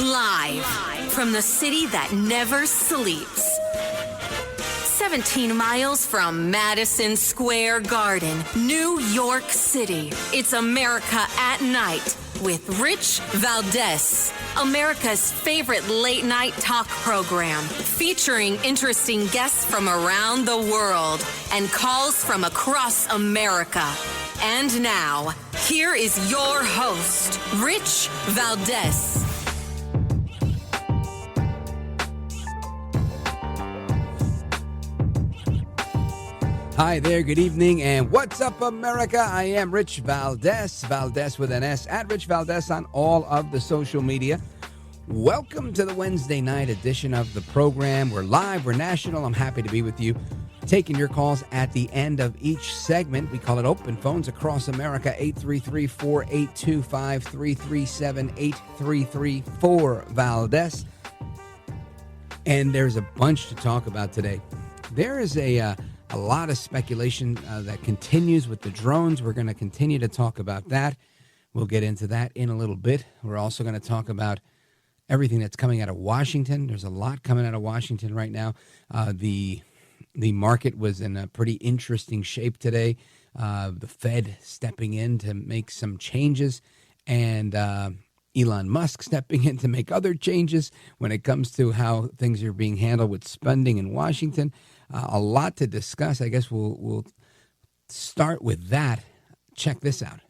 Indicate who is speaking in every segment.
Speaker 1: Live from the city that never sleeps. 17 miles from Madison Square Garden, New York City. It's America at Night with Rich Valdez. America's favorite late-night talk program, featuring interesting guests from around the world and calls from across America. And now, here is your host, Rich Valdez.
Speaker 2: Hi there, good evening, and what's up, America? I am Rich Valdez, Valdez with an S, at Rich Valdez on all of the social media. Welcome to the Wednesday night edition of the program. We're live, we're national. I'm happy to be with you, taking your calls at the end of each segment. We call it Open Phones across America, 833-482-5337, 833-4-Valdez. And there's a bunch to talk about today. There is a lot of speculation that continues with the drones. We're going to continue to talk about that. We'll get into that in a little bit. We're also going to talk about everything that's coming out of Washington. There's a lot coming out of Washington right now. The market was in a pretty interesting shape today. The Fed stepping in to make some changes, and Elon Musk stepping in to make other changes when it comes to how things are being handled with spending in Washington. A lot to discuss. I guess we'll start with that. Check this out.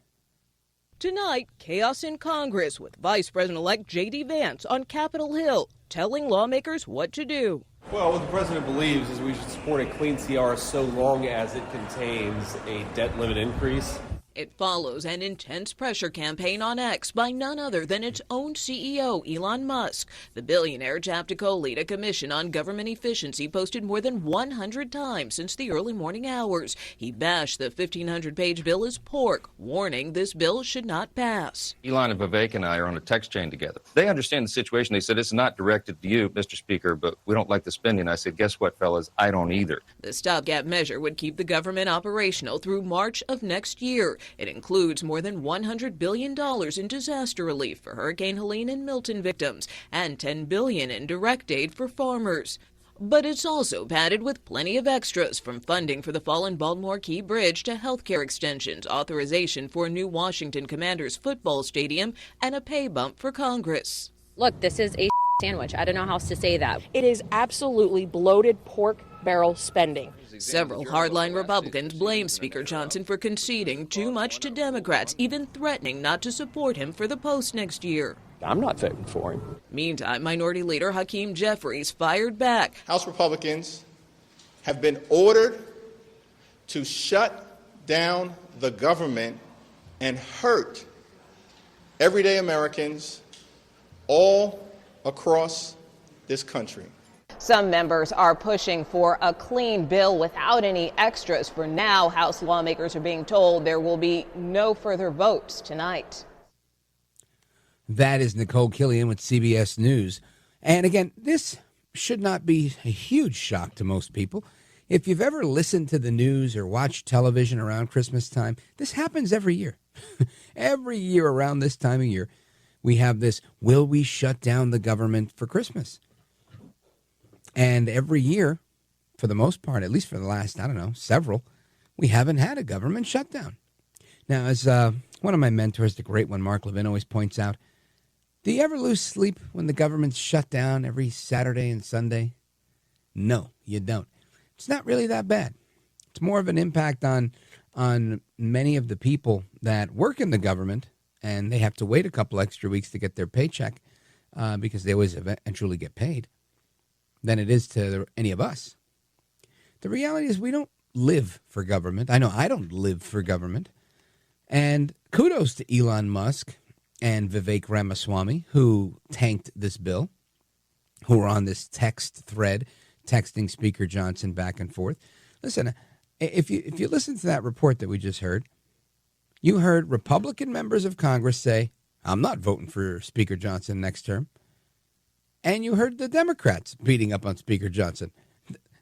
Speaker 3: Tonight, chaos in Congress with Vice President-elect J.D. Vance on Capitol Hill, telling lawmakers what to do.
Speaker 4: Well, what the president believes is we should support a clean CR so long as it contains a debt limit increase.
Speaker 3: It follows an intense pressure campaign on X by none other than its own CEO, Elon Musk. The billionaire tapped to co-lead a commission on government efficiency posted more than 100 times since the early morning hours. He bashed the 1,500-page bill as pork, warning this bill should not pass.
Speaker 5: Elon and Vivek and I are on a text chain together. They understand the situation. They said, it's not directed to you, Mr. Speaker, but we don't like the spending. I said, guess what, fellas? I don't either.
Speaker 3: The stopgap measure would keep the government operational through March of next year. It includes more than $100 billion in disaster relief for Hurricane Helene and Milton victims and $10 billion in direct aid for farmers. But it's also padded with plenty of extras, from funding for the fallen Baltimore Key Bridge to healthcare extensions, authorization for a new Washington Commanders football stadium, and a pay bump for Congress.
Speaker 6: Look, this is a sandwich. I don't know how else to say that.
Speaker 7: It is absolutely bloated pork barrel spending.
Speaker 3: Several hardline Republicans blame Speaker Johnson for conceding too much to Democrats, even threatening not to support him for the post next year.
Speaker 8: I'm not voting for him.
Speaker 3: Meantime, Minority Leader Hakeem Jeffries fired back.
Speaker 9: House Republicans have been ordered to shut down the government and hurt everyday Americans all across this country.
Speaker 7: Some members are pushing for a clean bill without any extras. For now, House lawmakers are being told there will be no further votes tonight.
Speaker 2: That is Nicole Killian with CBS News. And again, this should not be a huge shock to most people. If you've ever listened to the news or watched television around Christmas time, this happens every year. Every year around this time of year, we have this, will we shut down the government for Christmas? And every year, for the most part, at least for the last, several, we haven't had a government shutdown. Now, as one of my mentors, the great one, Mark Levin, always points out, do you ever lose sleep when the government's shut down every Saturday and Sunday? No, you don't. It's not really that bad. It's more of an impact on many of the people that work in the government, and they have to wait a couple extra weeks to get their paycheck because they always eventually get paid, than it is to any of us. The reality is we don't live for government. I know I don't live for government. And kudos to Elon Musk and Vivek Ramaswamy, who tanked this bill, who are on this text thread, texting Speaker Johnson back and forth. Listen, if you listen to that report that we just heard, you heard Republican members of Congress say, I'm not voting for Speaker Johnson next term. And you heard the Democrats beating up on Speaker Johnson.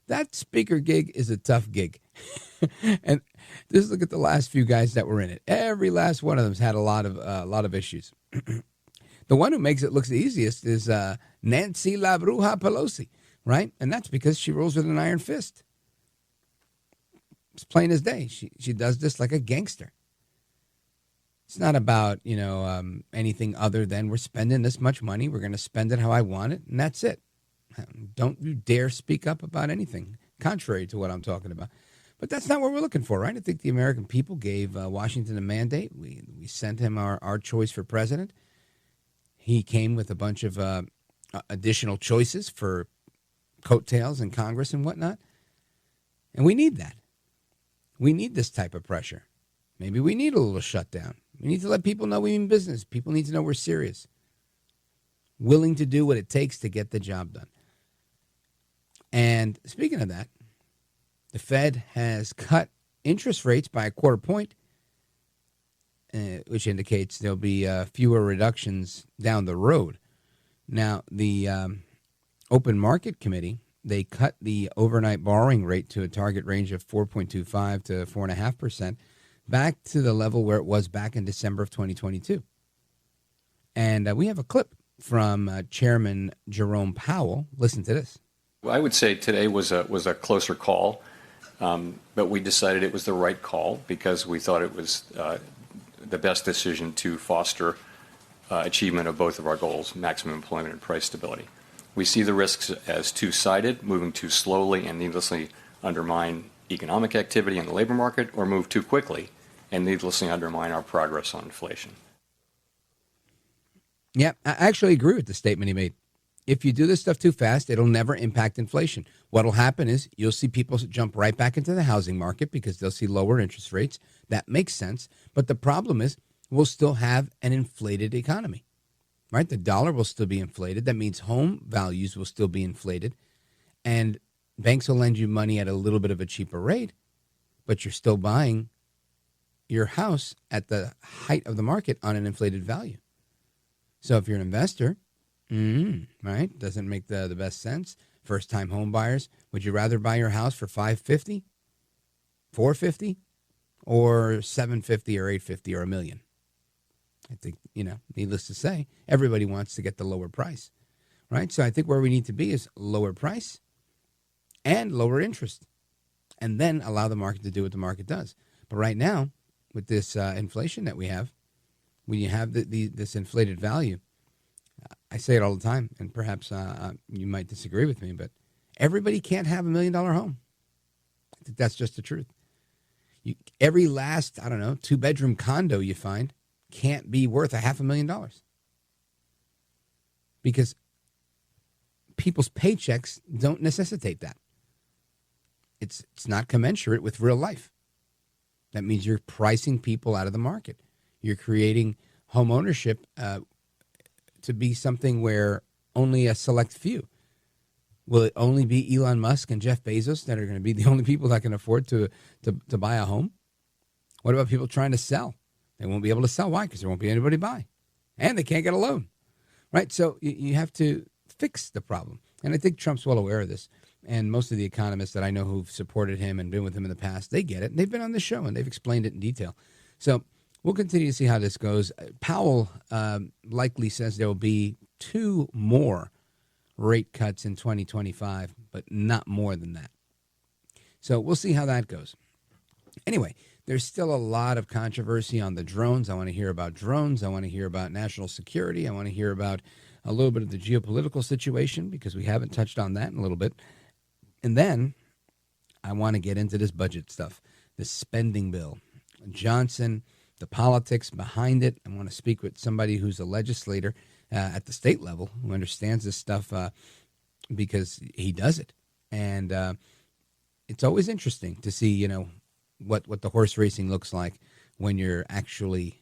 Speaker 2: That speaker gig is a tough gig. And just look at the last few guys that were in it. Every last one of them's had a lot of issues. The one who makes it look the easiest is Nancy La Bruja Pelosi, right? And that's because she rules with an iron fist. It's plain as day. She does this like a gangster. It's not about, anything other than we're spending this much money. We're going to spend it how I want it, and that's it. Don't you dare speak up about anything contrary to what I'm talking about. But that's not what we're looking for, right? I think the American people gave Washington a mandate. We sent him our choice for president. He came with a bunch of additional choices for coattails in Congress and whatnot. And we need that. We need this type of pressure. Maybe we need a little shutdown. We need to let people know we mean business. People need to know we're serious. Willing to do what it takes to get the job done. And speaking of that, the Fed has cut interest rates by a quarter point, which indicates there'll be fewer reductions down the road. Now, the Open Market Committee, they cut the overnight borrowing rate to a target range of 4.25 to 4.5%, back to the level where it was back in December of 2022. And we have a clip from Chairman Jerome Powell. Listen to this.
Speaker 8: I would say today was a closer call, but we decided it was the right call because we thought it was the best decision to foster achievement of both of our goals, maximum employment and price stability. We see the risks as two-sided, moving too slowly and needlessly undermine economic activity in the labor market, or move too quickly and needlessly undermine our progress on inflation.
Speaker 2: Yeah, I actually agree with the statement he made. If you do this stuff too fast, it'll never impact inflation. What'll happen is you'll see people jump right back into the housing market because they'll see lower interest rates. That makes sense. But the problem is we'll still have an inflated economy, right? The dollar will still be inflated. That means home values will still be inflated. And banks will lend you money at a little bit of a cheaper rate, but you're still buying your house at the height of the market on an inflated value. So if you're an investor, right, doesn't make the best sense. First-time home buyers, would you rather buy your house for $550, $450, or $750 or $850 or $1 million? I think, needless to say, everybody wants to get the lower price, right? So I think where we need to be is lower price and lower interest, and then allow the market to do what the market does. But right now, with this inflation that we have, when you have this inflated value, I say it all the time, and perhaps you might disagree with me, but everybody can't have $1 million home. I think that's just the truth. Every last, 2-bedroom condo you find can't be worth $500,000 because people's paychecks don't necessitate that. It's not commensurate with real life. That means you're pricing people out of the market. You're creating home ownership to be something where only a select few. Will it only be Elon Musk and Jeff Bezos that are going to be the only people that can afford to buy a home? What about people trying to sell? They won't be able to sell. Why? Because there won't be anybody buy. And they can't get a loan, right? So you have to fix the problem. And I think Trump's well aware of this. And most of the economists that I know who've supported him and been with him in the past, they get it. And they've been on the show and they've explained it in detail. So we'll continue to see how this goes. Powell likely says there will be 2 more rate cuts in 2025, but not more than that. So we'll see how that goes. Anyway, there's still a lot of controversy on the drones. I want to hear about drones. I want to hear about national security. I want to hear about a little bit of the geopolitical situation because we haven't touched on that in a little bit. And then I want to get into this budget stuff, this spending bill. Johnson, the politics behind it. I want to speak with somebody who's a legislator at the state level who understands this stuff because he does it. And it's always interesting to see, what the horse racing looks like when you're actually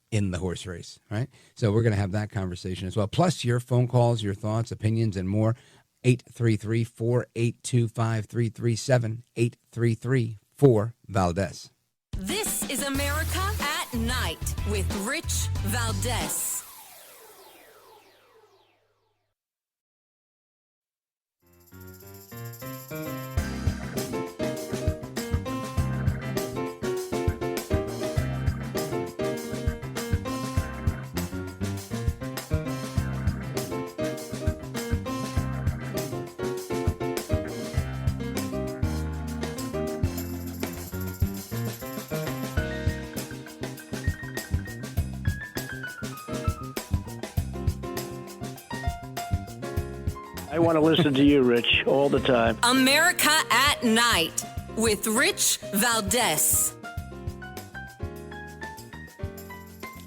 Speaker 2: in the horse race, right? So we're going to have that conversation as well. Plus your phone calls, your thoughts, opinions, and more. 833-482-5337, 833-4-VALDEZ.
Speaker 1: This is America at Night with Rich Valdez.
Speaker 10: I want to listen to you, Rich, all the time.
Speaker 1: America at Night with Rich Valdez.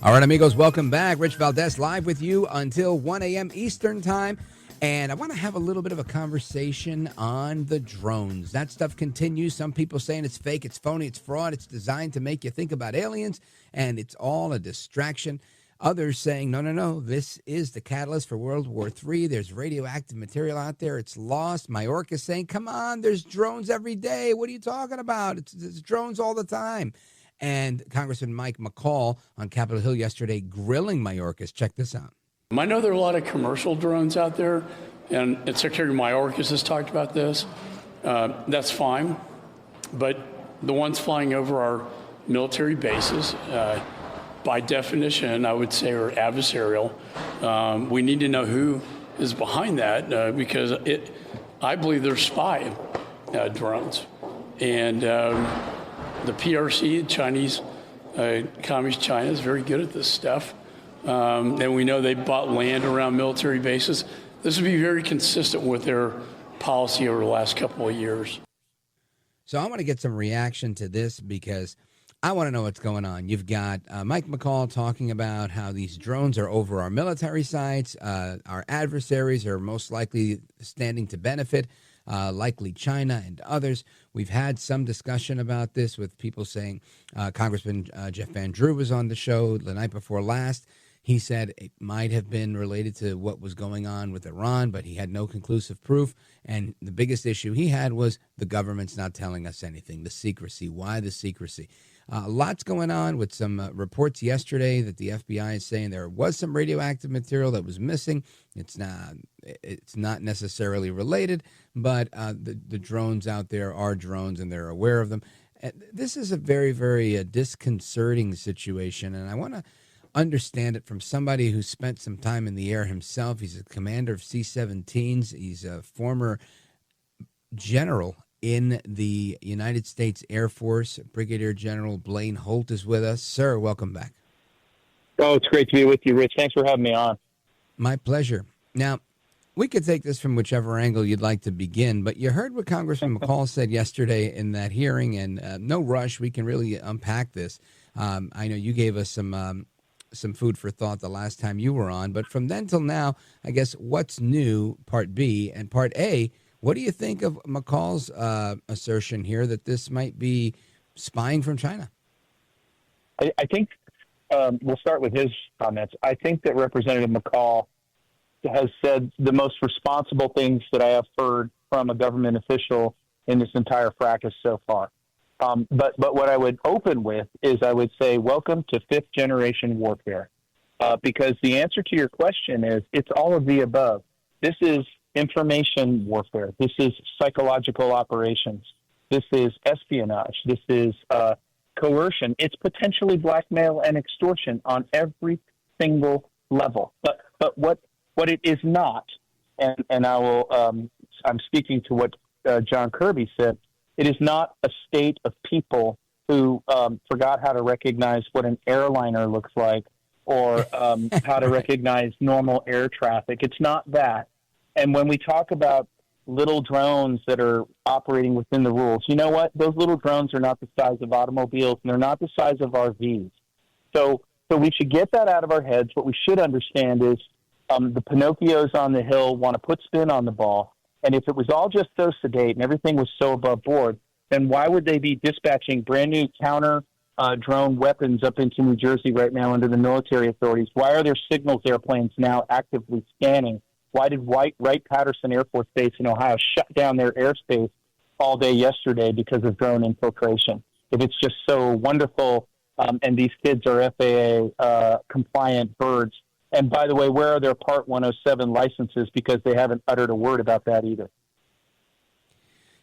Speaker 2: All right, amigos, welcome back. Rich Valdez live with you until 1 a.m. Eastern time. And I want to have a little bit of a conversation on the drones. That stuff continues. Some people saying it's fake, it's phony, it's fraud. It's designed to make you think about aliens, and it's all a distraction. Others saying, no, this is the catalyst for World War III. There's radioactive material out there. It's lost. Mayorkas saying, come on, there's drones every day. What are you talking about? It's drones all the time. And Congressman Mike McCall on Capitol Hill yesterday grilling Mayorkas. Check this out.
Speaker 11: I know there are a lot of commercial drones out there, and Secretary Mayorkas has talked about this. That's fine. But the ones flying over our military bases, by definition, I would say, are adversarial. We need to know who is behind that because I believe they're spy drones. And the PRC, Chinese, Communist China, is very good at this stuff. And we know they bought land around military bases. This would be very consistent with their policy over the last couple of years.
Speaker 2: So I want to get some reaction to this because I want to know what's going on. You've got Mike McCall talking about how these drones are over our military sites. Our adversaries are most likely standing to benefit, likely China and others. We've had some discussion about this with people saying Congressman Jeff Van Drew was on the show the night before last. He said it might have been related to what was going on with Iran, but he had no conclusive proof. And the biggest issue he had was the government's not telling us anything, the secrecy. Why the secrecy? Lots going on with some reports yesterday that the FBI is saying there was some radioactive material that was missing. It's not necessarily related, but the drones out there are drones and they're aware of them. This is a very, very disconcerting situation, and I want to understand it from somebody who spent some time in the air himself. He's a commander of C-17s. He's a former general in the United States Air Force. Brigadier General Blaine Holt is with us. Sir, welcome back.
Speaker 12: Oh, it's great to be with you, Rich. Thanks for having me on.
Speaker 2: My pleasure. Now, we could take this from whichever angle you'd like to begin, but you heard what Congressman McCall said yesterday in that hearing, and no rush. We can really unpack this. I know you gave us some food for thought the last time you were on, but from then till now, I guess what's new, part B, and part A, what do you think of McCall's assertion here that this might be spying from China?
Speaker 12: I think we'll start with his comments. I think that Representative McCall has said the most responsible things that I have heard from a government official in this entire fracas so far. But what I would open with is I would say, welcome to fifth generation warfare, because the answer to your question is it's all of the above. This is information warfare. This is psychological operations. This is espionage. This is coercion. It's potentially blackmail and extortion on every single level. But what it is not, and I will I'm speaking to what John Kirby said. It is not a state of people who forgot how to recognize what an airliner looks like or how to recognize normal air traffic. It's not that. And when we talk about little drones that are operating within the rules, you know what? Those little drones are not the size of automobiles, and they're not the size of RVs. So we should get that out of our heads. What we should understand is the Pinocchios on the hill want to put spin on the ball. And if it was all just so sedate and everything was so above board, then why would they be dispatching brand new counter drone weapons up into New Jersey right now under the military authorities? Why are there signals airplanes now actively scanning? Why did Wright-Patterson Air Force Base in Ohio shut down their airspace all day yesterday because of drone infiltration? If it's just so wonderful and these kids are FAA compliant birds. And by the way, where are their Part 107 licenses? Because they haven't uttered a word about that either.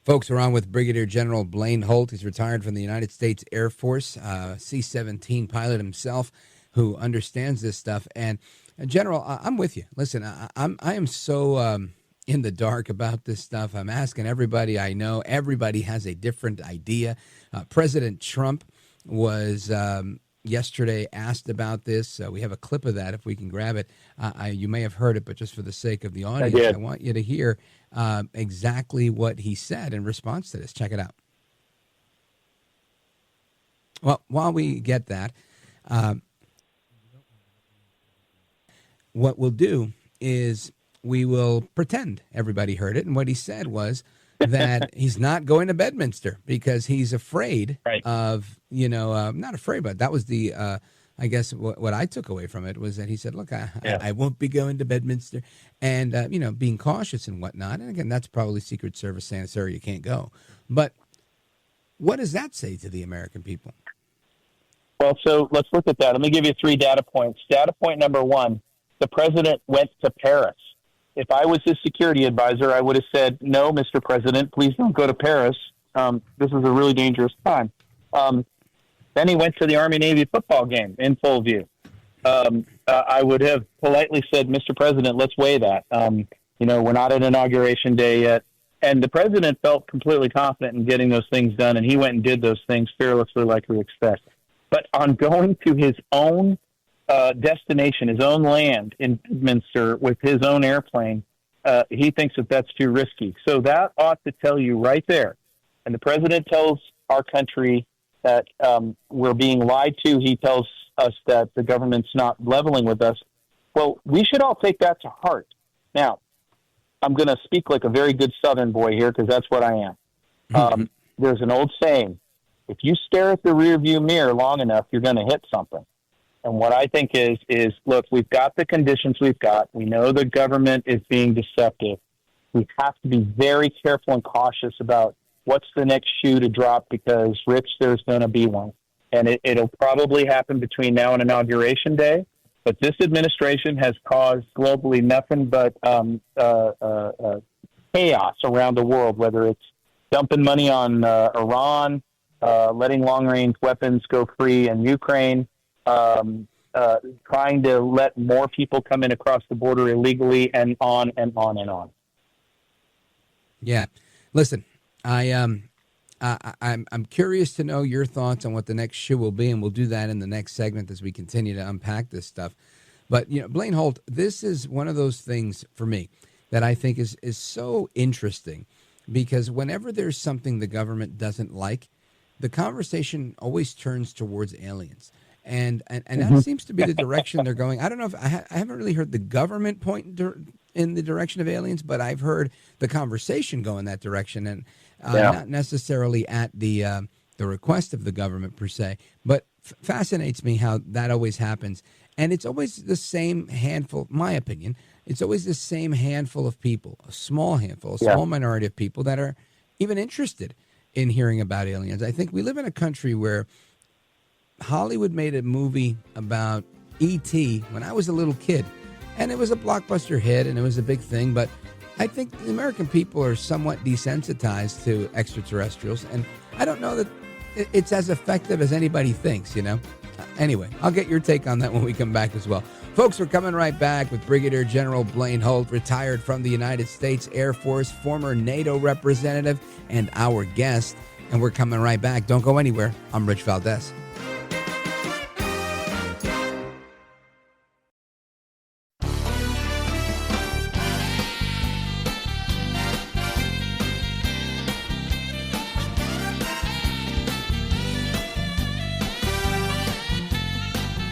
Speaker 2: Folks, we're on with Brigadier General Blaine Holt. He's retired from the United States Air Force, C-17 pilot himself, who understands this stuff. And General, I'm with you. Listen, I am so in the dark about this stuff. I'm asking everybody I know. Everybody has a different idea. President Trump was yesterday asked about this. We have a clip of that if we can grab it. You may have heard it, but just for the sake of the audience, I want you to hear exactly what he said in response to this. Check it out. Well, while we get that, what we'll do is we will pretend everybody heard it. And what he said was that he's not going to Bedminster because he's afraid of, not afraid, but that was the, I guess what I took away from it was that he said, look, I won't be going to Bedminster and, being cautious and whatnot. And again, that's probably Secret Service saying, sir, you can't go. But what does that say to the American people?
Speaker 12: Well, so let's look at that. Let me give you 3 data points. Data point number 1, the president went to Paris. If I was his security advisor, I would have said, no, Mr. President, please don't go to Paris. This is a really dangerous time. Then he went to the Army-Navy football game in full view. I would have politely said, Mr. President, let's weigh that. We're not at Inauguration Day yet. And the president felt completely confident in getting those things done, and he went and did those things fearlessly like we expect. But on going to his own destination, his own land in Bedminster with his own airplane, he thinks that that's too risky. So that ought to tell you right there. And the president tells our country that we're being lied to. He tells us that the government's not leveling with us. Well, we should all take that to heart. Now, I'm going to speak like a very good Southern boy here because that's what I am. There's an old saying, if you stare at the rearview mirror long enough, you're going to hit something. And what I think is, look, we've got the conditions we've got. We know the government is being deceptive. We have to be very careful and cautious about what's the next shoe to drop because, Rich, there's going to be one. And it'll probably happen between now and Inauguration Day. But this administration has caused globally nothing but chaos around the world, whether it's dumping money on Iran, letting long-range weapons go free in Ukraine, trying to let more people come in across the border illegally, and on and on and on.
Speaker 2: Yeah. Listen, I'm curious to know your thoughts on what the next shoe will be, and we'll do that in the next segment as we continue to unpack this stuff. But, Blaine Holt, this is one of those things for me that I think is so interesting because whenever there's something the government doesn't like, the conversation always turns towards aliens. And that seems to be the direction they're going. I don't know if I haven't really heard the government point in the direction of aliens, but I've heard the conversation go in that direction, and not necessarily at the request of the government per se. But fascinates me how that always happens, and it's always the same handful. My opinion, it's always the same handful of people, a small handful, a small minority of people that are even interested in hearing about aliens. I think we live in a country where Hollywood made a movie about E.T. when I was a little kid, and it was a blockbuster hit, and it was a big thing, but I think the American people are somewhat desensitized to extraterrestrials, and I don't know that it's as effective as anybody thinks, Anyway, I'll get your take on that when we come back as well. Folks, we're coming right back with Brigadier General Blaine Holt, retired from the United States Air Force, former NATO representative, and our guest. And we're coming right back. Don't go anywhere. I'm Rich Valdez.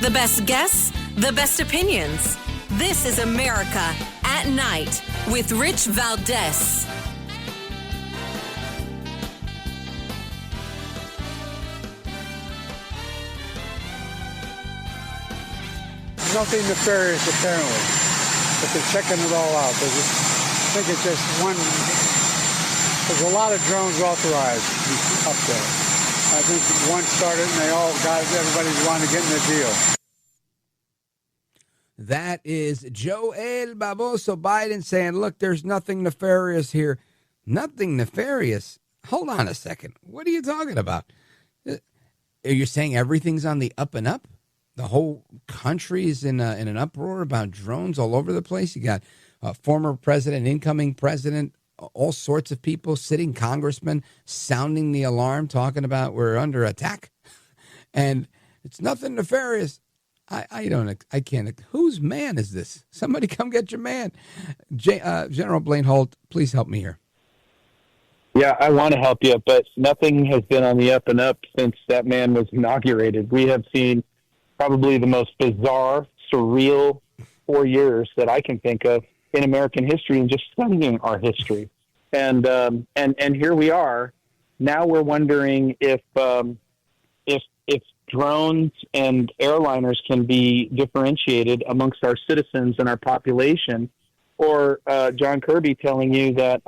Speaker 1: The best guests, the best opinions. This is America at Night with Rich Valdez.
Speaker 13: Nothing nefarious, apparently, but they're checking it all out. I think it's just one. There's a lot of drones authorized up there. I think one started and they all got it. Everybody's wanting to get in the deal.
Speaker 2: That is Joel Baboso Biden saying, look, there's nothing nefarious here. Nothing nefarious? Hold on a second. What are you talking about? Are you saying everything's on the up and up? The whole country is in an uproar about drones all over the place. You got former president, incoming president, all sorts of people, sitting congressmen sounding the alarm, talking about we're under attack. And It's nothing nefarious. I can't. Whose man is this? Somebody come get your man. General Blaine Holt, please help me here.
Speaker 12: Yeah, I want to help you, but nothing has been on the up and up since that man was inaugurated. We have seen probably the most bizarre, surreal 4 years that I can think of in American history and just studying our history. And here we are. Now we're wondering if drones and airliners can be differentiated amongst our citizens and our population, or John Kirby telling you that,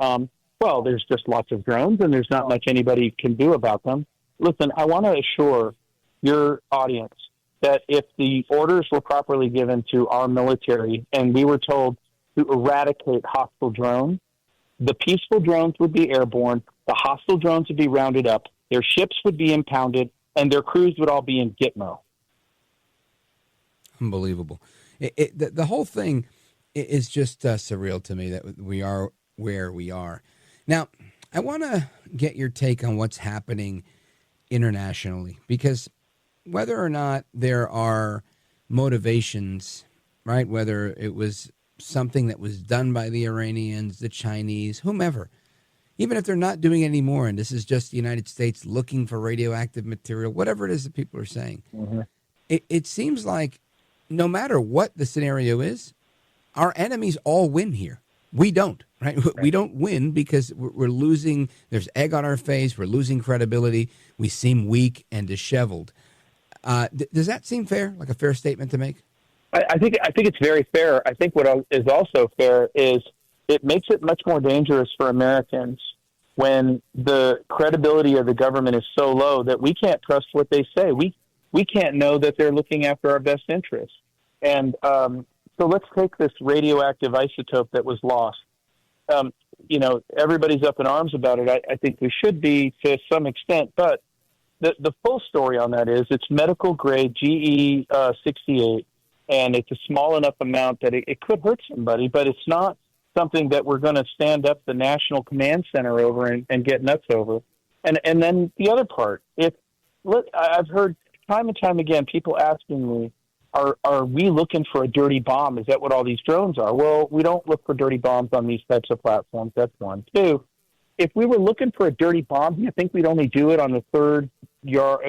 Speaker 12: well, there's just lots of drones and there's not much anybody can do about them. Listen, I want to assure your audience that if the orders were properly given to our military and we were told to eradicate hostile drones, the peaceful drones would be airborne, the hostile drones would be rounded up, their ships would be impounded, and their crews would all be in Gitmo.
Speaker 2: Unbelievable. The whole thing is just surreal to me that we are where we are. Now, I want to get your take on what's happening internationally, because whether or not there are motivations, right, whether it was something that was done by the Iranians, the Chinese, whomever, even if they're not doing it anymore, and this is just the United States looking for radioactive material, whatever it is that people are saying, it seems like no matter what the scenario is, our enemies all win here. We don't, right? We don't win because we're losing. There's egg on our face. We're losing credibility. We seem weak and disheveled. Does that seem fair, like a fair statement to make?
Speaker 12: I think it's very fair. I think what is also fair is it makes it much more dangerous for Americans when the credibility of the government is so low that we can't trust what they say. We can't know that they're looking after our best interests. And so let's take this radioactive isotope that was lost. Everybody's up in arms about it. I think we should be to some extent, but the full story on that is it's medical grade GE68, and it's a small enough amount that it could hurt somebody, but it's not something that we're going to stand up the National Command Center over and get nuts over. And then the other part, I've heard time and time again people asking me, are we looking for a dirty bomb? Is that what all these drones are? Well, we don't look for dirty bombs on these types of platforms. That's one. Two, if we were looking for a dirty bomb, do you think we'd only do it on the third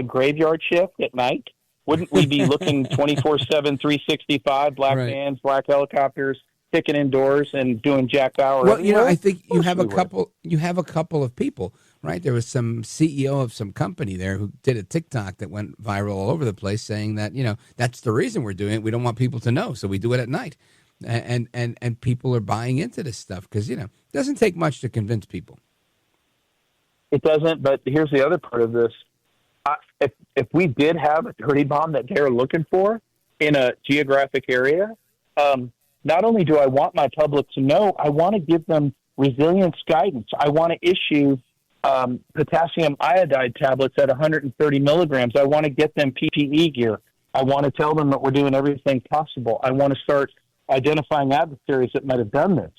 Speaker 12: graveyard shift at night? Wouldn't we be looking 24/7, 365, black vans, black helicopters, sticking indoors and doing Jack Bauer?
Speaker 2: Well, I think you have a couple. You have a couple of people, right? There was some CEO of some company there who did a TikTok that went viral all over the place, saying that that's the reason we're doing it. We don't want people to know, so we do it at night, and people are buying into this stuff because it doesn't take much to convince people.
Speaker 12: It doesn't, but here's the other part of this. If we did have a dirty bomb that they're looking for in a geographic area, not only do I want my public to know, I want to give them resilience guidance. I want to issue potassium iodide tablets at 130 milligrams. I want to get them PPE gear. I want to tell them that we're doing everything possible. I want to start identifying adversaries that might have done this.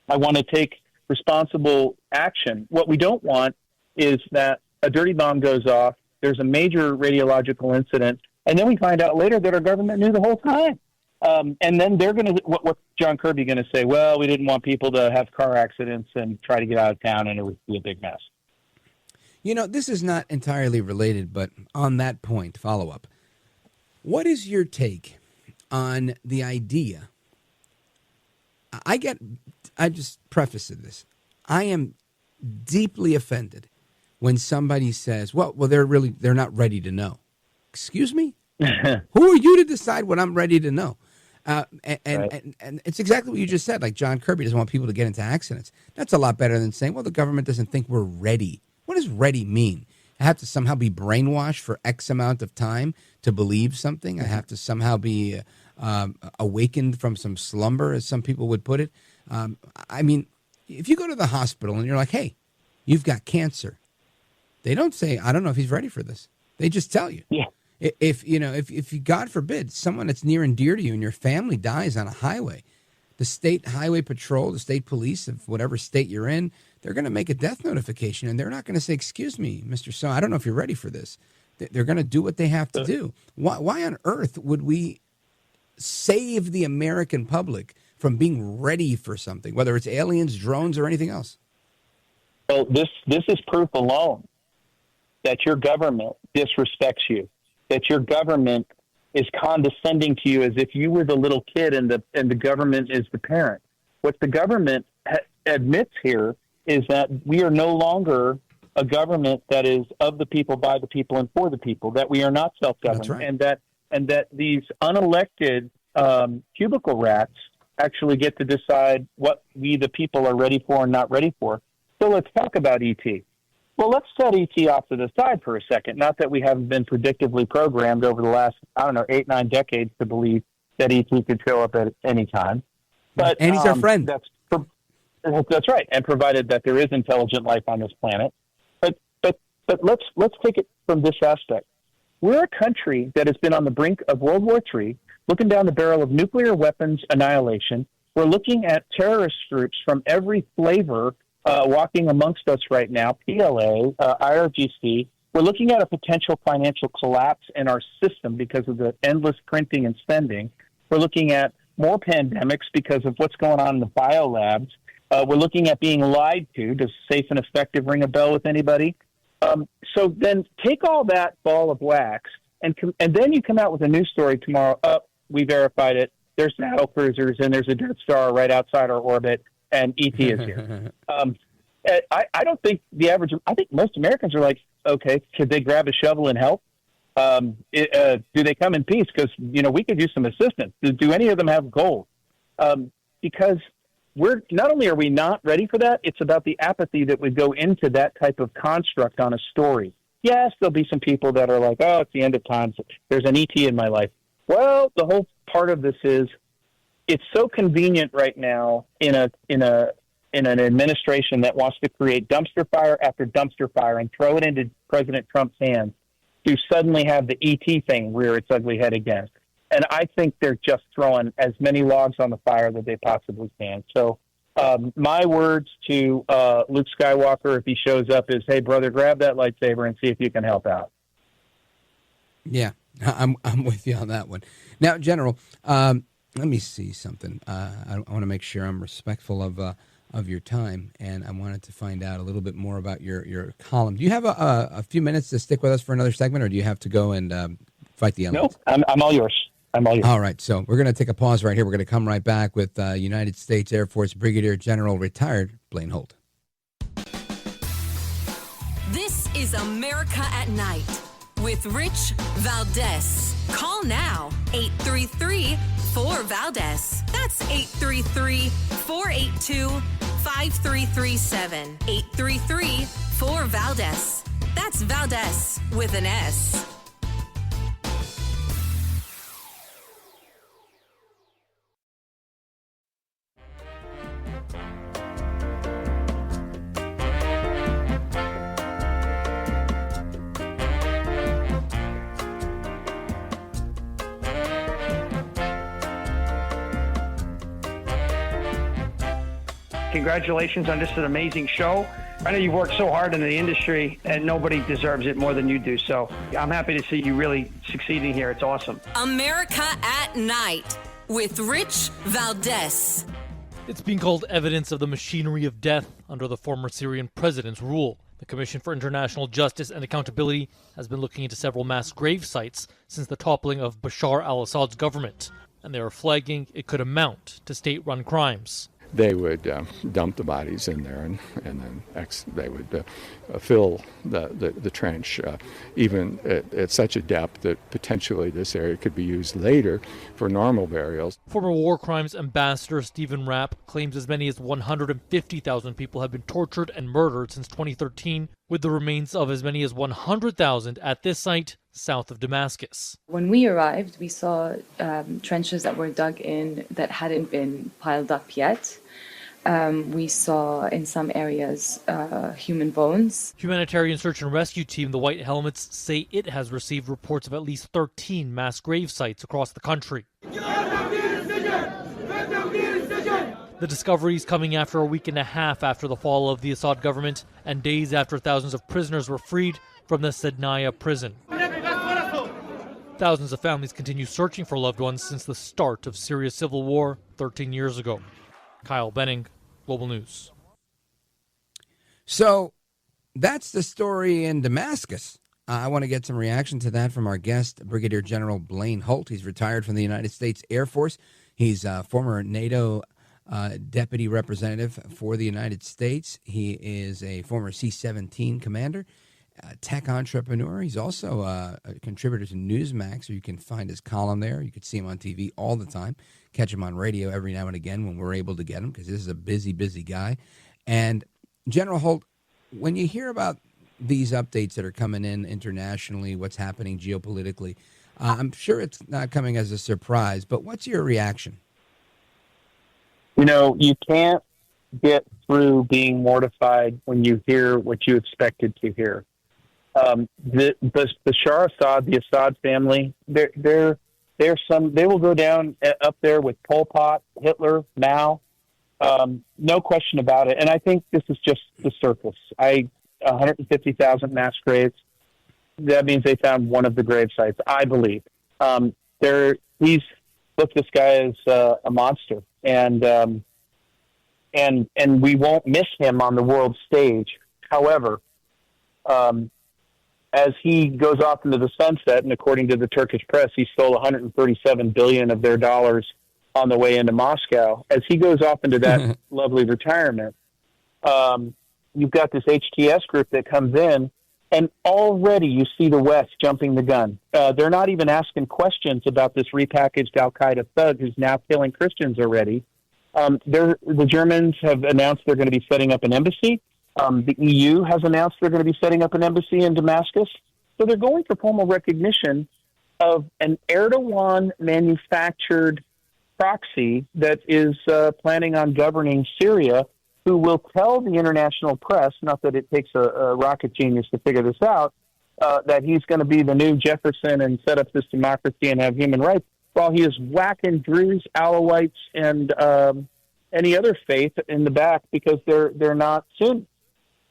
Speaker 12: I want to take responsible action. What we don't want is that a dirty bomb goes off, there's a major radiological incident, and then we find out later that our government knew the whole time. And then they're going to, what's John Kirby going to say? Well, we didn't want people to have car accidents and try to get out of town, and it would be a big mess.
Speaker 2: This is not entirely related, but on that point, follow up. What is your take on the idea? I just preface this. I am deeply offended when somebody says, well, they're not ready to know. Excuse me? Who are you to decide what I'm ready to know? And it's exactly what you just said. Like John Kirby doesn't want people to get into accidents. That's a lot better than saying, well, the government doesn't think we're ready. What does ready mean? I have to somehow be brainwashed for X amount of time to believe something. I have to somehow be awakened from some slumber, as some people would put it. If you go to the hospital and you're like, hey, you've got cancer, they don't say, I don't know if he's ready for this. They just tell you.
Speaker 12: Yeah.
Speaker 2: If you, God forbid, someone that's near and dear to you and your family dies on a highway, the state highway patrol, the state police of whatever state you're in, they're going to make a death notification, and they're not going to say, excuse me, Mr. So, I don't know if you're ready for this. They're going to do what they have to do. Why on earth would we save the American public from being ready for something, whether it's aliens, drones, or anything else?
Speaker 12: Well, this is proof alone that your government disrespects you, that your government is condescending to you as if you were the little kid and the government is the parent. What the government admits here is that we are no longer a government that is of the people, by the people, and for the people, that we are not self-governed, right. and that these unelected cubicle rats actually get to decide what we, the people, are ready for and not ready for. So let's talk about ET. Well, let's set ET off to the side for a second. Not that we haven't been predictively programmed over the last, 8, 9 decades to believe that ET could show up at any time. But
Speaker 2: and he's our friend.
Speaker 12: That's right. And provided that there is intelligent life on this planet. But let's take it from this aspect. We're a country that has been on the brink of World War III, looking down the barrel of nuclear weapons annihilation. We're looking at terrorist groups from every flavor walking amongst us right now, PLA, IRGC. We're looking at a potential financial collapse in our system because of the endless printing and spending. We're looking at more pandemics because of what's going on in the biolabs. We're looking at being lied to. Does safe and effective ring a bell with anybody? So then take all that ball of wax, and then you come out with a news story tomorrow. We verified it. There's battle cruisers, and there's a Death Star right outside our orbit, and ET is here. I don't think I think most Americans are like, okay, could they grab a shovel and help? Do they come in peace? Because, we could use some assistance. Do any of them have gold? Because not only are we not ready for that, it's about the apathy that would go into that type of construct on a story. Yes, there'll be some people that are like, oh, it's the end of times. There's an ET in my life. Well, the whole part of this is it's so convenient right now in an administration that wants to create dumpster fire after dumpster fire and throw it into President Trump's hands to suddenly have the ET thing rear its ugly head again. And I think they're just throwing as many logs on the fire that they possibly can. So my words to Luke Skywalker, if he shows up, is, hey, brother, grab that lightsaber and see if you can help out.
Speaker 2: Yeah, I'm with you on that one. Now, General, let me see something. I want to make sure I'm respectful of your time, and I wanted to find out a little bit more about your column. Do you have a few minutes to stick with us for another segment, or do you have to go and fight the elements?
Speaker 12: No, I'm all yours.
Speaker 2: All right, so we're going to take a pause right here. We're going to come right back with United States Air Force Brigadier General retired Blaine Holt.
Speaker 1: This is America at Night with Rich Valdez. Call now, 833-4-VALDEZ. That's 833-482-5337. 833-4-VALDEZ. That's Valdez with an S.
Speaker 10: Congratulations on just an amazing show. I know you've worked so hard in the industry, and nobody deserves it more than you do. So I'm happy to see you really succeeding here. It's awesome.
Speaker 1: America at Night with Rich Valdez.
Speaker 14: It's being called evidence of the machinery of death under the former Syrian president's rule. The Commission for International Justice and Accountability has been looking into several mass grave sites since the toppling of Bashar al-Assad's government, and they are flagging it could amount to state-run crimes.
Speaker 15: They would dump the bodies in there, and then they would fill the trench, even at such a depth that potentially this area could be used later for normal burials.
Speaker 14: Former war crimes ambassador Stephen Rapp claims as many as 150,000 people have been tortured and murdered since 2013, with the remains of as many as 100,000 at this site south of Damascus.
Speaker 16: When we arrived, we saw trenches that were dug in that hadn't been piled up yet. We saw in some areas human bones.
Speaker 14: Humanitarian search and rescue team, the White Helmets, say it has received reports of at least 13 mass grave sites across the country. The discoveries coming after a week and a half after the fall of the Assad government and days after thousands of prisoners were freed from the Sednaya prison. Thousands of families continue searching for loved ones since the start of Syria's civil war 13 years ago. Kyle Benning, Global News.
Speaker 2: So that's the story in Damascus. I want to get some reaction to that from our guest, Brigadier General Blaine Holt. He's retired from the United States Air Force. He's a former NATO deputy representative for the United States. He is a former C-17 commander, a tech entrepreneur. He's also a contributor to Newsmax, so you can find his column there. You can see him on TV all the time, catch him on radio every now and again when we're able to get him, because this is a busy, busy guy. And General Holt, when you hear about these updates that are coming in internationally, what's happening geopolitically, I'm sure it's not coming as a surprise, but what's your reaction?
Speaker 12: You know, you can't get through being mortified when you hear what you expected to hear. The Bashar Assad, the Assad family, they will go down up there with Pol Pot, Hitler, Mao, no question about it. And I think this is just the surface. 150,000 mass graves. That means they found one of the grave sites, I believe. This guy is a monster, and we won't miss him on the world stage. However, as he goes off into the sunset, and according to the Turkish press, he stole 137 billion of their dollars on the way into Moscow. As he goes off into that lovely retirement, you've got this HTS group that comes in, and already you see the West jumping the gun. They're not even asking questions about this repackaged al-Qaeda thug who's now killing Christians already. The Germans have announced they're going to be setting up an embassy. The EU has announced they're going to be setting up an embassy in Damascus. So they're going for formal recognition of an Erdogan-manufactured proxy that is planning on governing Syria, who will tell the international press, not that it takes a rocket genius to figure this out, that he's going to be the new Jefferson and set up this democracy and have human rights, while he is whacking Druze, Alawites, and any other faith in the back because they're not Sunni.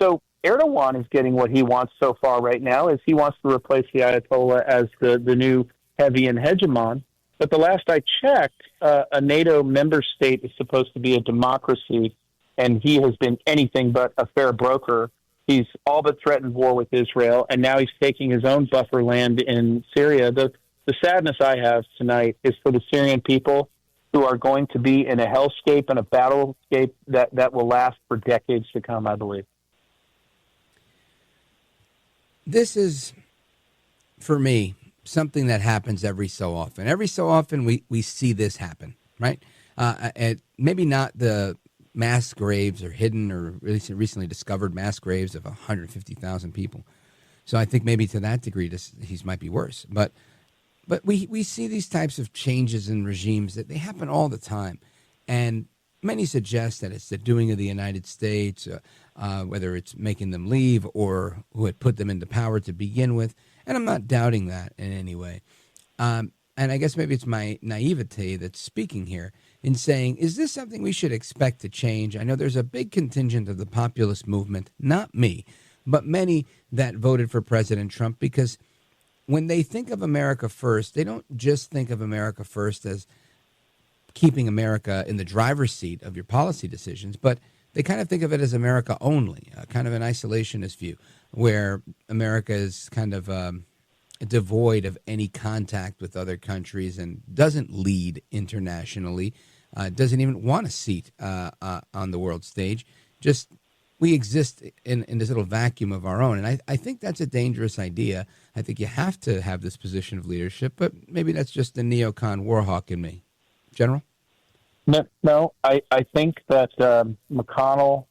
Speaker 12: So Erdogan is getting what he wants so far right now, is he wants to replace the Ayatollah as the new heavy and hegemon. But the last I checked, a NATO member state is supposed to be a democracy, and he has been anything but a fair broker. He's all but threatened war with Israel, and now he's taking his own buffer land in Syria. The sadness I have tonight is for the Syrian people, who are going to be in a hellscape and a battlescape that will last for decades to come, I believe.
Speaker 2: This is, for me, something that happens every so often. Every so often we see this happen, right? And maybe not the mass graves or hidden or recently discovered mass graves of 150,000 people. So I think maybe to that degree, these might be worse. But we see these types of changes in regimes that they happen all the time. And many suggest that it's the doing of the United States, whether it's making them leave or who had put them into power to begin with. And I'm not doubting that in any way. And I guess maybe it's my naivete that's speaking here in saying, is this something we should expect to change? I know there's a big contingent of the populist movement, not me, but many that voted for President Trump, because when they think of America first, they don't just think of America first as keeping America in the driver's seat of your policy decisions, but they kind of think of it as America only, kind of an isolationist view, where America is kind of devoid of any contact with other countries and doesn't lead internationally, doesn't even want a seat on the world stage. Just we exist in this little vacuum of our own. And I think that's a dangerous idea. I think you have to have this position of leadership, but maybe that's just the neocon warhawk in me. General?
Speaker 12: No, I think that McConnell,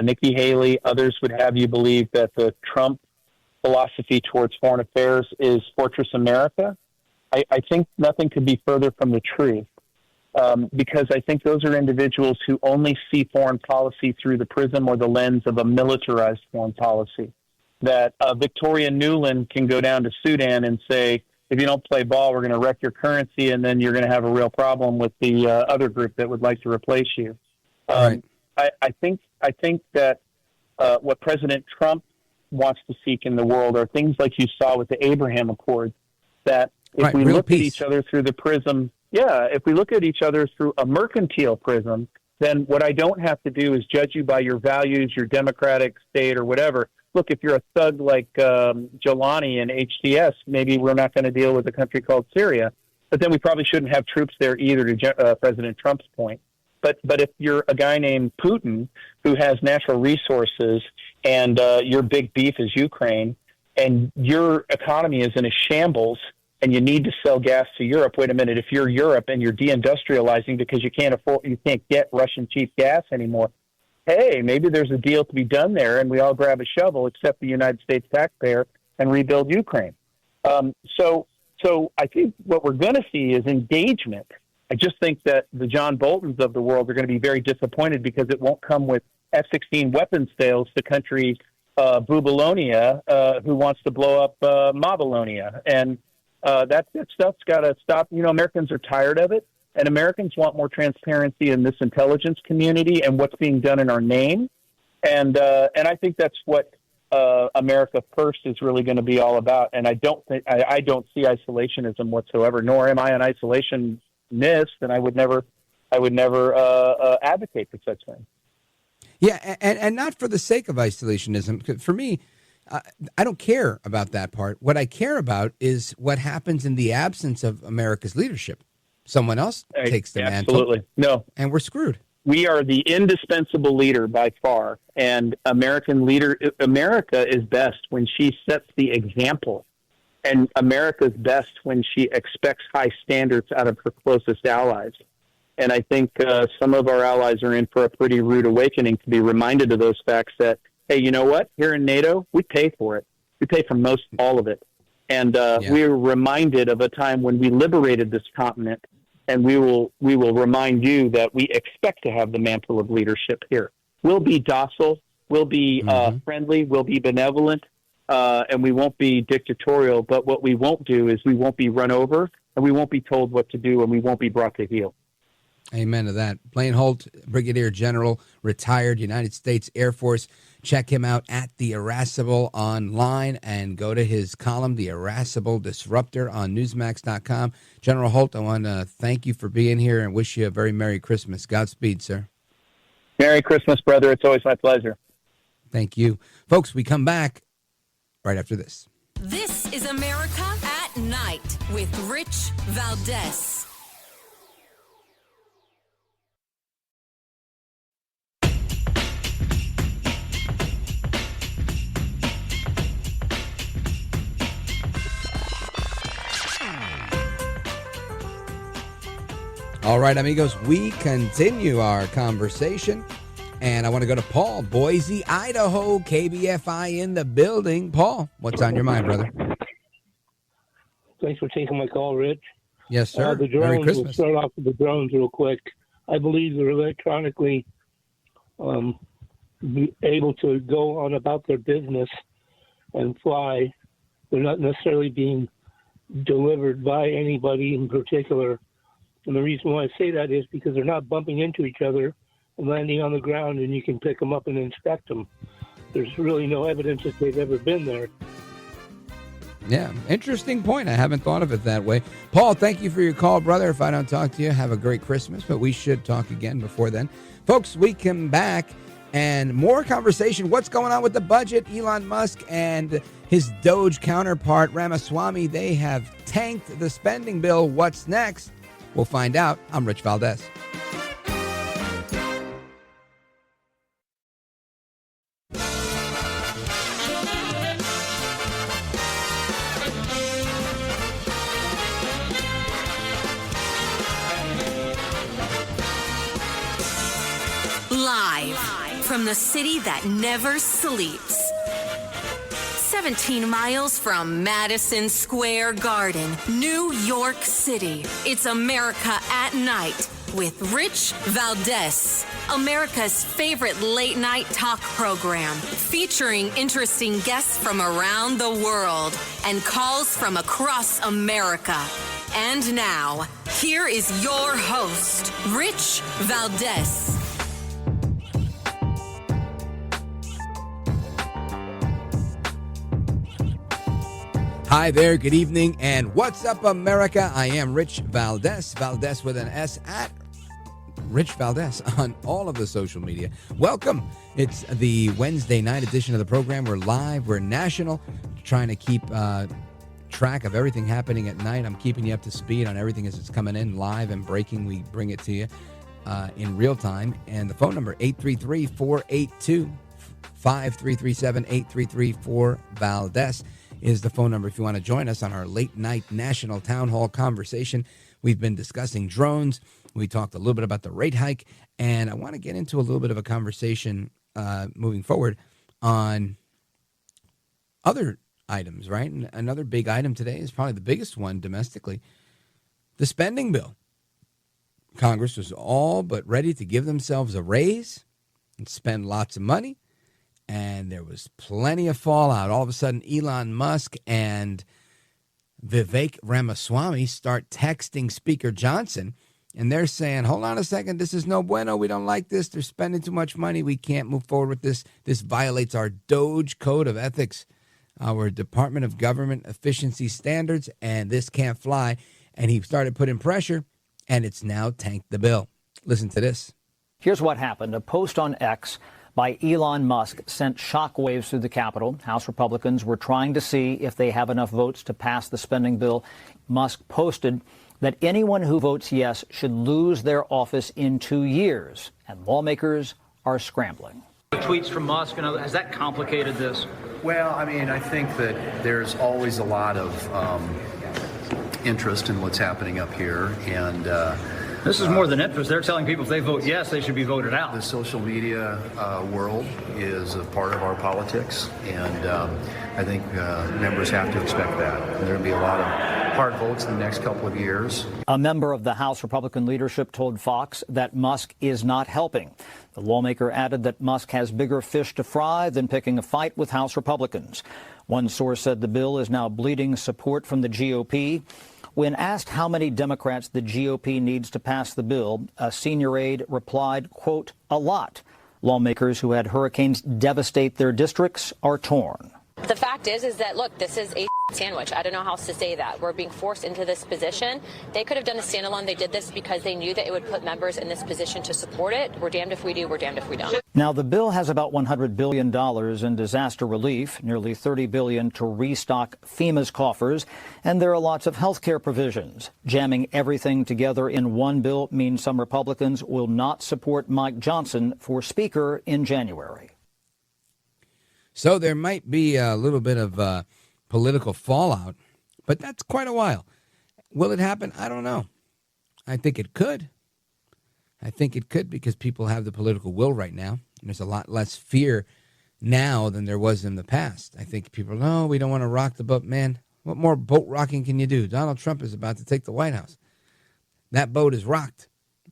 Speaker 12: Nikki Haley, others would have you believe that the Trump philosophy towards foreign affairs is Fortress America. I think nothing could be further from the truth, because I think those are individuals who only see foreign policy through the prism or the lens of a militarized foreign policy. That Victoria Nuland can go down to Sudan and say, if you don't play ball, we're going to wreck your currency, and then you're going to have a real problem with the other group that would like to replace you.
Speaker 2: Right.
Speaker 12: I think that what President Trump wants to seek in the world are things like you saw with the Abraham Accords, that If we
Speaker 2: real
Speaker 12: look
Speaker 2: peace.
Speaker 12: at each other through the prism, if we look at each other through a mercantile prism, then what I don't have to do is judge you by your values, your democratic state, or whatever. Look, if you're a thug like Jelani and HTS, maybe we're not going to deal with a country called Syria. But then we probably shouldn't have troops there either, to President Trump's point. But if you're a guy named Putin who has natural resources and your big beef is Ukraine and your economy is in a shambles and you need to sell gas to Europe, wait a minute, if you're Europe and you're deindustrializing because you can't get Russian cheap gas anymore, hey, maybe there's a deal to be done there and we all grab a shovel except the United States taxpayer and rebuild Ukraine. So I think what we're going to see is engagement. I just think that the John Boltons of the world are going to be very disappointed because it won't come with F-16 weapons sales to country Bubalonia, who wants to blow up Mavalonia. And that stuff's got to stop. Americans are tired of it, and Americans want more transparency in this intelligence community and what's being done in our name. And I think that's what America First is really going to be all about. And I don't see isolationism whatsoever, nor am I an isolationist, and I would never advocate for such things.
Speaker 2: Yeah, and not for the sake of isolationism. For me, I don't care about that part. What I care about is what happens in the absence of America's leadership. Someone else takes the mantle.
Speaker 12: Absolutely. No.
Speaker 2: And we're screwed.
Speaker 12: We are the indispensable leader by far, and America is best when she sets the example, and America's best when she expects high standards out of her closest allies. And I think some of our allies are in for a pretty rude awakening to be reminded of those facts that, hey, you know what? Here in NATO, we pay for it. We pay for most all of it. And we were reminded of a time when we liberated this continent. And we will remind you that we expect to have the mantle of leadership here. We'll be docile, we'll be friendly, we'll be benevolent, and we won't be dictatorial. But what we won't do is we won't be run over, and we won't be told what to do, and we won't be brought to heel.
Speaker 2: Amen to that. Blaine Holt, Brigadier General, retired United States Air Force. Check him out at The Irascible online and go to his column, The Irascible Disruptor, on Newsmax.com. General Holt, I want to thank you for being here and wish you a very Merry Christmas. Godspeed, sir.
Speaker 12: Merry Christmas, brother. It's always my pleasure.
Speaker 2: Thank you. Folks, we come back right after this.
Speaker 1: This is America at Night with Rich Valdez.
Speaker 2: All right, amigos, we continue our conversation, and I want to go to Paul, Boise, Idaho, KBFI in the building. Paul, what's on your mind, brother?
Speaker 17: Thanks for taking my call, Rich.
Speaker 2: Yes, sir.
Speaker 17: The drones,
Speaker 2: Merry Christmas.
Speaker 17: we'll start off with the drones real quick. I believe they're electronically able to go on about their business and fly. They're not necessarily being delivered by anybody in particular. And the reason why I say that is because they're not bumping into each other and landing on the ground, and you can pick them up and inspect them. There's really no evidence that they've ever been there.
Speaker 2: Yeah, interesting point. I haven't thought of it that way. Paul, thank you for your call, brother. If I don't talk to you, have a great Christmas, but we should talk again before then. Folks, we come back and more conversation. What's going on with the budget? Elon Musk and his Doge counterpart, Ramaswamy, they have tanked the spending bill. What's next? We'll find out. I'm Rich Valdez.
Speaker 1: Live from the city that never sleeps. 17 miles from Madison Square Garden, New York City. It's America at Night with Rich Valdez. America's favorite late night talk program featuring interesting guests from around the world and calls from across America. And now, here is your host, Rich Valdez.
Speaker 2: Hi there, good evening, and what's up, America? I am Rich Valdez, Valdez with an S, at Rich Valdez on all of the social media. Welcome. It's the Wednesday night edition of the program. We're live, we're national, trying to keep track of everything happening at night. I'm keeping you up to speed on everything as it's coming in live and breaking. We bring it to you in real time. And the phone number, 833-482-5337, 833-4-VALDEZ. is the phone number if you want to join us on our late night national town hall conversation. We've been discussing drones. We talked a little bit about the rate hike, and I want to get into a little bit of a conversation moving forward on other items, right? And another big item today is probably the biggest one domestically, the spending bill. Congress was all but ready to give themselves a raise and spend lots of money. And there was plenty of fallout. All of a sudden, Elon Musk and Vivek Ramaswamy start texting Speaker Johnson, and they're saying, hold on a second, this is no bueno. We don't like this. They're spending too much money. We can't move forward with this. This violates our DOGE Code of Ethics, our Department of Government Efficiency Standards, and this can't fly. And he started putting pressure, and it's now tanked the bill. Listen to this.
Speaker 18: Here's what happened. A post on X by Elon Musk sent shockwaves through the Capitol. House Republicans were trying to see if they have enough votes to pass the spending bill. Musk posted that anyone who votes yes should lose their office in 2 years, and lawmakers are scrambling.
Speaker 19: Tweets from Musk, and has that complicated this?
Speaker 20: Well, I mean, I think that there's always a lot of interest in what's happening up here, and
Speaker 19: this is more than interest. They're telling people if they vote yes, they should be voted out.
Speaker 20: The social media world is a part of our politics, and I think members have to expect that. And there will be a lot of hard votes in the next couple of years.
Speaker 18: A member of the House Republican leadership told Fox that Musk is not helping. The lawmaker added that Musk has bigger fish to fry than picking a fight with House Republicans. One source said the bill is now bleeding support from the GOP. When asked how many Democrats the GOP needs to pass the bill, a senior aide replied, quote, a lot. Lawmakers who had hurricanes devastate their districts are torn.
Speaker 6: The fact is that, look, this is a sandwich. I don't know how else to say that. We're being forced into this position. They could have done a standalone. They did this because they knew that it would put members in this position to support it. We're damned if we do. We're damned if we don't.
Speaker 18: Now, the bill has about $100 billion in disaster relief, nearly $30 billion to restock FEMA's coffers, and there are lots of health care provisions. Jamming everything together in one bill means some Republicans will not support Mike Johnson for Speaker in January.
Speaker 2: So there might be a little bit of political fallout, but that's quite a while. Will it happen? I don't know. I think it could. I think it could because people have the political will right now. And there's a lot less fear now than there was in the past. I think people are, we don't want to rock the boat. Man, what more boat rocking can you do? Donald Trump is about to take the White House. That boat is rocked,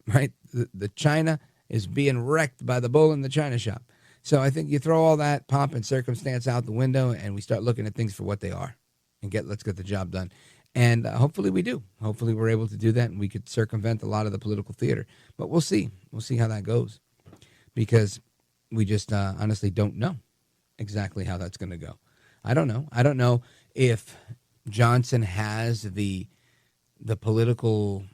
Speaker 2: right? The China is being wrecked by the bull in the China shop. So I think you throw all that pomp and circumstance out the window and we start looking at things for what they are and let's get the job done. And hopefully we do. Hopefully we're able to do that and we could circumvent a lot of the political theater. But we'll see. We'll see how that goes because we just honestly don't know exactly how that's going to go. I don't know. I don't know if Johnson has the political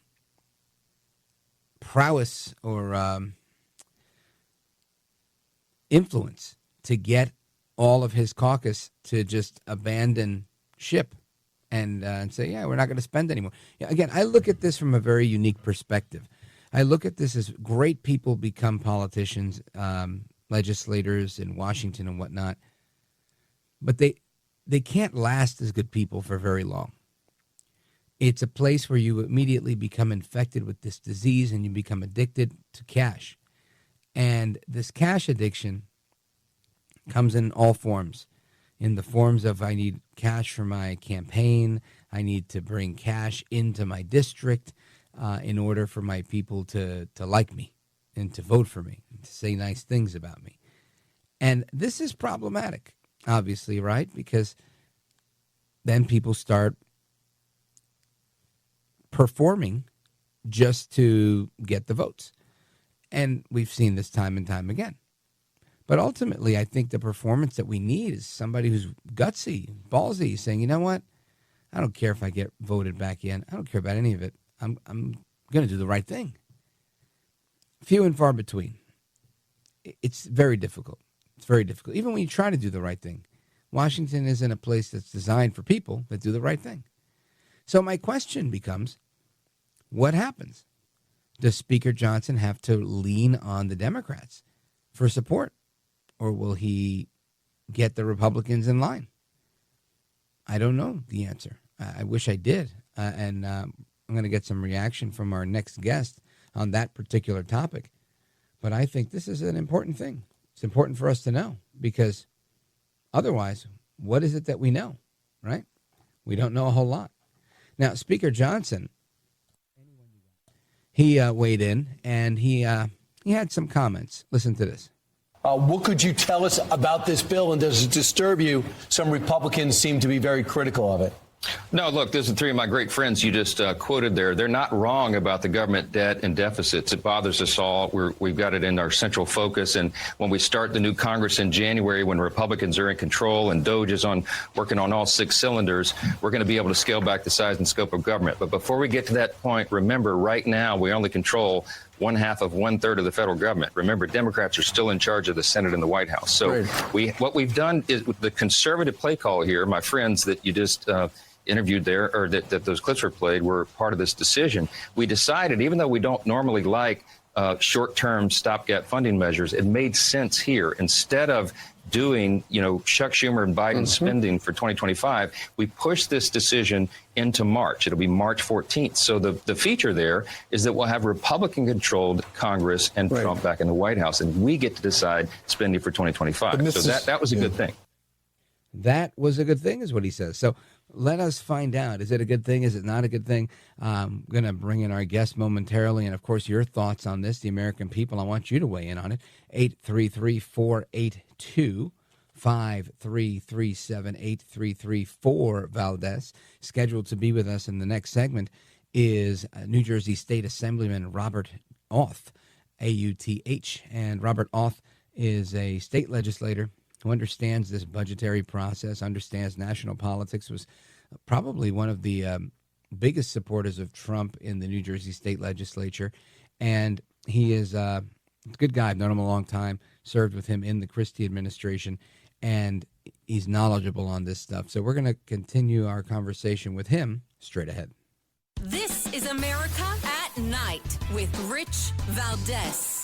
Speaker 2: prowess or influence to get all of his caucus to just abandon ship and say, we're not going to spend anymore. Again, I look at this from a very unique perspective. I look at this as great people become politicians, legislators in Washington and whatnot, but they can't last as good people for very long. It's a place where you immediately become infected with this disease and you become addicted to cash. And this cash addiction comes in all forms, in the forms of I need cash for my campaign. I need to bring cash into my district in order for my people to like me and to vote for me, and to say nice things about me. And this is problematic, obviously, right? Because then people start performing just to get the votes. And we've seen this time and time again. But ultimately, I think the performance that we need is somebody who's gutsy, ballsy, saying, you know what? I don't care if I get voted back in. I don't care about any of it. I'm going to do the right thing. Few and far between. It's very difficult. It's very difficult. Even when you try to do the right thing, Washington isn't a place that's designed for people that do the right thing. So my question becomes, what happens? Does Speaker Johnson have to lean on the Democrats for support? Or will he get the Republicans in line? I don't know the answer. I wish I did. And I'm going to get some reaction from our next guest on that particular topic. But I think this is an important thing. It's important for us to know, because otherwise, what is it that we know, right? We don't know a whole lot. Now, Speaker Johnson, he weighed in, and he had some comments. Listen to this.
Speaker 21: What could you tell us about this bill, and does it disturb you? Some Republicans seem to be very critical of it.
Speaker 5: No, look, these are three of my great friends you just quoted there. They're not wrong about the government debt and deficits. It bothers us all. We've got it in our central focus. And when we start the new Congress in January, when Republicans are in control and DOJ is working on all 6 cylinders, we're going to be able to scale back the size and scope of government. But before we get to that point, remember, right now, we only control 1/3 of the federal government. Remember, Democrats are still in charge of the Senate and the White House. So what we've done is, with the conservative play call here, my friends that you just interviewed there, or that those clips were played, were part of this decision. We decided, even though we don't normally like short-term stopgap funding measures, it made sense here. Instead of doing, Chuck Schumer and Biden spending for 2025, we pushed this decision into March. It'll be March 14th. So the feature there is that we'll have Republican-controlled Congress and Trump back in the White House, and we get to decide spending for 2025. So that was a good thing.
Speaker 2: That was a good thing, is what he says. So let us find out. Is it a good thing? Is it not a good thing? I'm going to bring in our guest momentarily. And, of course, your thoughts on this, the American people. I want you to weigh in on it. 833-482-5337, 833-4 Valdez. Scheduled to be with us in the next segment is New Jersey State Assemblyman Robert Auth, A-U-T-H. And Robert Auth is a state legislator who understands this budgetary process, understands national politics, was probably one of the biggest supporters of Trump in the New Jersey state legislature. And he is a good guy. I've known him a long time, served with him in the Christie administration, and he's knowledgeable on this stuff. So we're going to continue our conversation with him straight ahead.
Speaker 1: This is America at Night with Rich Valdez.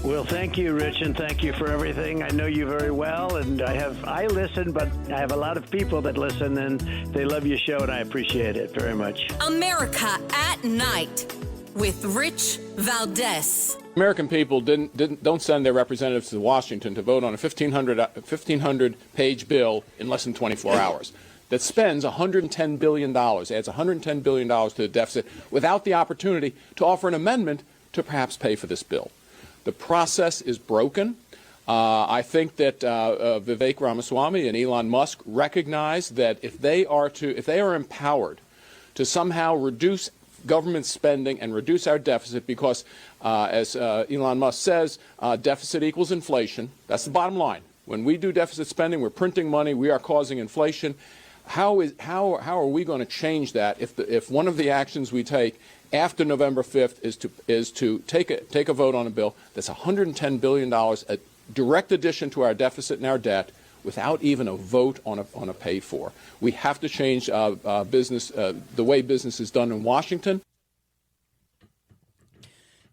Speaker 10: Well, thank you, Rich, and thank you for everything. I know you very well, and I listen, but I have a lot of people that listen, and they love your show, and I appreciate it very much.
Speaker 1: America at Night with Rich Valdez.
Speaker 22: American people don't send their representatives to Washington to vote on a 1,500-page bill in less than 24 hours that spends $110 billion, adds $110 billion to the deficit, without the opportunity to offer an amendment to perhaps pay for this bill. The process is broken. I think that Vivek Ramaswamy and Elon Musk recognize that if they are empowered to somehow reduce government spending and reduce our deficit, because as Elon Musk says, deficit equals inflation. That's the bottom line. When we do deficit spending, we're printing money. We are causing inflation. How are we going to change that if one of the actions we take after November 5th is to take a vote on a bill that's $110 billion, a direct addition to our deficit and our debt, without even a vote on a pay for? We have to change the way business is done in Washington.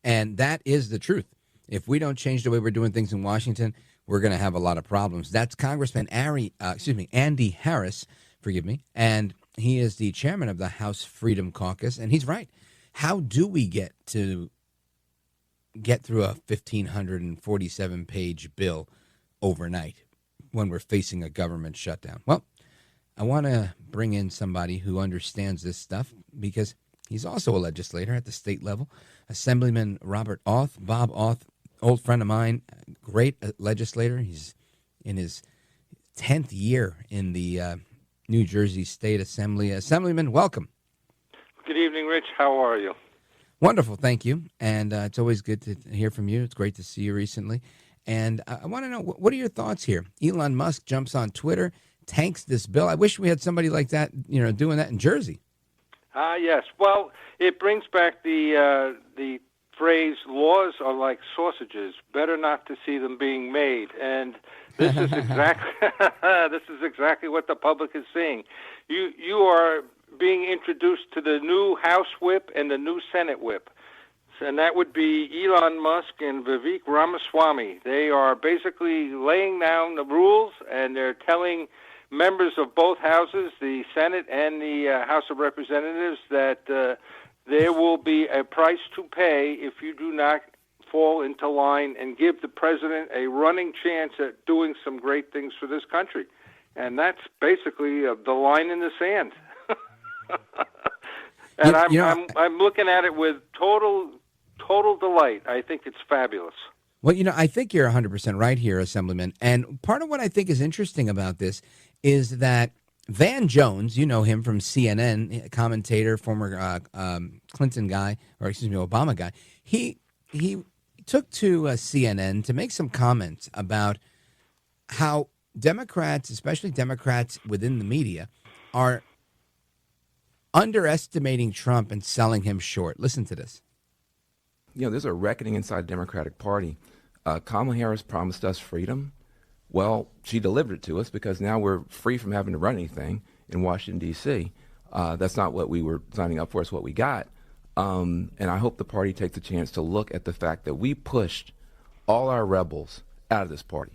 Speaker 2: And that is the truth. If we don't change the way we're doing things in Washington, we're going to have a lot of problems. That's Congressman Andy Harris, and he is the chairman of the House Freedom Caucus, and he's right. How do we get through a 1,547-page bill overnight when we're facing a government shutdown? Well, I want to bring in somebody who understands this stuff, because he's also a legislator at the state level. Assemblyman Robert Auth, Bob Auth, old friend of mine, great legislator. He's in his 10th year in the New Jersey State Assembly. Assemblyman, welcome.
Speaker 3: Good evening, Rich. How are you?
Speaker 2: Wonderful, thank you. And it's always good to hear from you. It's great to see you recently. And I want to know, what are your thoughts here? Elon Musk jumps on Twitter, tanks this bill. I wish we had somebody like that, doing that in Jersey.
Speaker 3: Yes. Well, it brings back the phrase, laws are like sausages, better not to see them being made. And this is exactly what the public is seeing. You are being introduced to the new House Whip and the new Senate Whip. And that would be Elon Musk and Vivek Ramaswamy. They are basically laying down the rules, and they're telling members of both houses, the Senate and the House of Representatives, that there will be a price to pay if you do not fall into line and give the president a running chance at doing some great things for this country. And that's basically the line in the sand. And I'm looking at it with total delight. I think it's fabulous.
Speaker 2: Well, I think you're 100% right here, Assemblyman. And part of what I think is interesting about this is that Van Jones, you know him from CNN, commentator, former Clinton guy, or excuse me, Obama guy. He took to CNN to make some comments about how Democrats, especially Democrats within the media, are underestimating Trump and selling him short. Listen to this.
Speaker 4: There's a reckoning inside the Democratic Party. Kamala Harris promised us freedom. Well, she delivered it to us because now we're free from having to run anything in Washington, D.C. That's not what we were signing up for. It's what we got. And I hope the party takes a chance to look at the fact that we pushed all our rebels out of this party.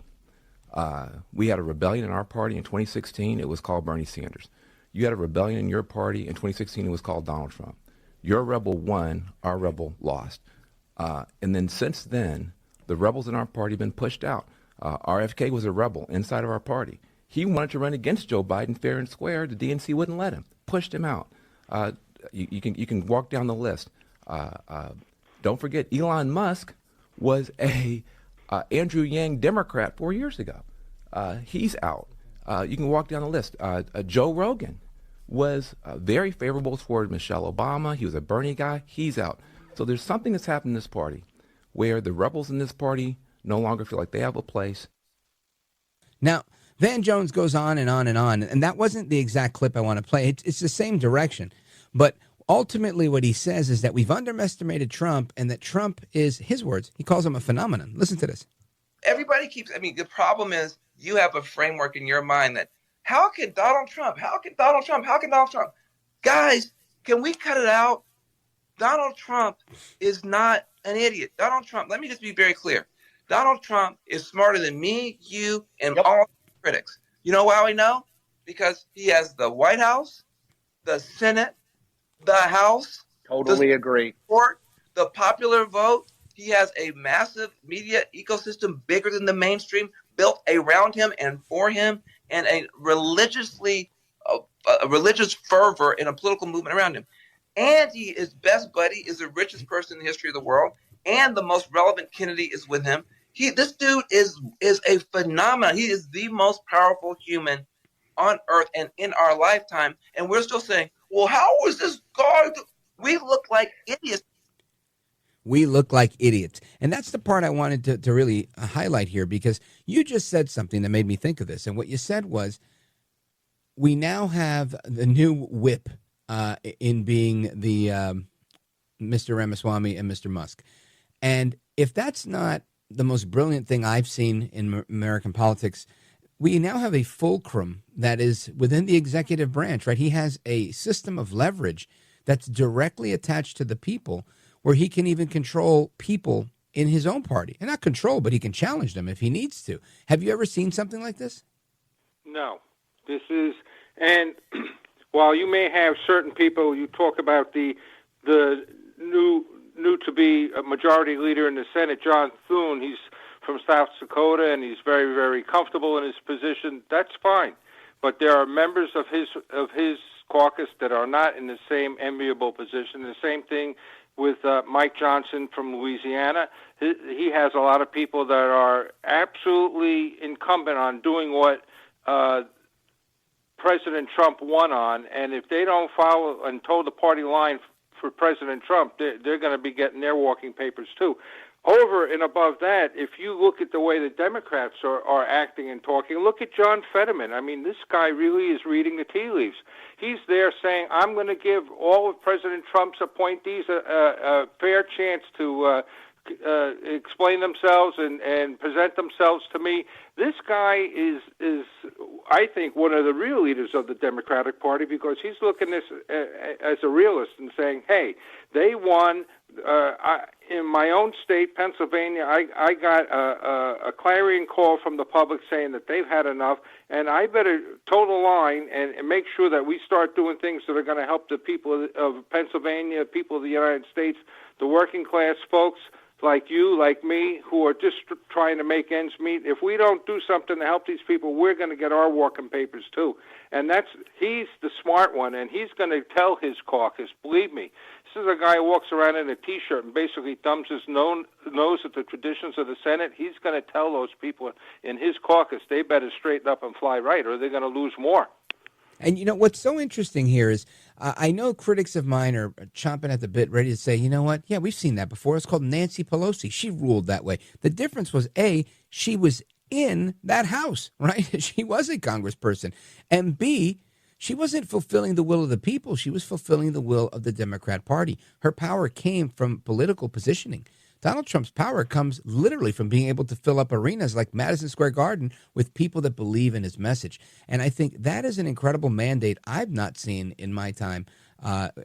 Speaker 4: We had a rebellion in our party in 2016. It was called Bernie Sanders. You had a rebellion in your party in 2016. It was called Donald Trump. Your rebel won. Our rebel lost. And then since then, the rebels in our party have been pushed out. RFK was a rebel inside of our party. He wanted to run against Joe Biden fair and square. The DNC wouldn't let him. Pushed him out. You can walk down the list. Don't forget, Elon Musk was a Andrew Yang Democrat 4 years ago. He's out. You can walk down the list. Joe Rogan was very favorable toward Michelle Obama. He was a Bernie guy. He's out. So there's something that's happened in this party where the rebels in this party no longer feel like they have a place.
Speaker 2: Now, Van Jones goes on and on and on, and that wasn't the exact clip I want to play. It's the same direction. But ultimately what he says is that we've underestimated Trump and that Trump is, his words, he calls him a phenomenon. Listen to this.
Speaker 23: Everybody keeps, the problem is you have a framework in your mind that how can Donald Trump? Guys, can we cut it out? Donald Trump is not an idiot. Donald Trump, let me just be very clear. Donald Trump is smarter than me, you, and all critics. You know how I know? Because he has the White House, the Senate, the House.
Speaker 24: Totally agree.
Speaker 23: The popular vote. He has a massive media ecosystem bigger than the mainstream built around him and for him, and a religious fervor in a political movement around him. And his best buddy is the richest person in the history of the world, and the most relevant Kennedy is with him. This dude is a phenomenon. He is the most powerful human on earth and in our lifetime. And we're still saying, well, how was this guy? We look like idiots.
Speaker 2: We look like idiots. And that's the part I wanted to really highlight here, because you just said something that made me think of this. And what you said was, we now have the new whip in being the Mr. Ramaswamy and Mr. Musk. And if that's not the most brilliant thing I've seen in American politics, we now have a fulcrum that is within the executive branch, right? He has a system of leverage that's directly attached to the people, where he can even control people in his own party. And not control, but he can challenge them if he needs to. Have you ever seen something like this?
Speaker 3: No. This is, and while you may have certain people, you talk about the new to be a majority leader in the Senate, John Thune. He's from South Dakota, and he's very, very comfortable in his position. That's fine. But there are members of his caucus that are not in the same enviable position. The same thing with Mike Johnson from Louisiana. He has a lot of people that are absolutely incumbent on doing what President Trump won on, and if they don't follow and toe the party line for President Trump, they're going to be getting their walking papers too. Over and above that, if you look at the way the Democrats are acting and talking, look at John Fetterman. I mean, this guy really is reading the tea leaves. He's there saying, I'm going to give all of President Trump's appointees a fair chance to explain themselves and present themselves to me. This guy is I think, one of the real leaders of the Democratic Party, because he's looking at this as a realist and saying, hey, they won. In my own state, Pennsylvania, I got a clarion call from the public saying that they've had enough, and I better toe the line and make sure that we start doing things that are going to help the people of Pennsylvania, people of the United States, the working class folks like you, like me, who are just trying to make ends meet. If we don't do something to help these people, we're going to get our walking papers too. And he's the smart one, and he's going to tell his caucus, believe me. This is a guy who walks around in a T-shirt and basically thumbs his nose at the traditions of the Senate. He's going to tell those people in his caucus they better straighten up and fly right, or they're going to lose more.
Speaker 2: And, you know, what's so interesting here is I know critics of mine are chomping at the bit, ready to say, you know what? Yeah, we've seen that before. It's called Nancy Pelosi. She ruled that way. The difference was, A, she was in that house, right? She was a congressperson. And B, she wasn't fulfilling the will of the people. She was fulfilling the will of the Democrat Party. Her power came from political positioning. Donald Trump's power comes literally from being able to fill up arenas like Madison Square Garden with people that believe in his message. And I think that is an incredible mandate I've not seen in my time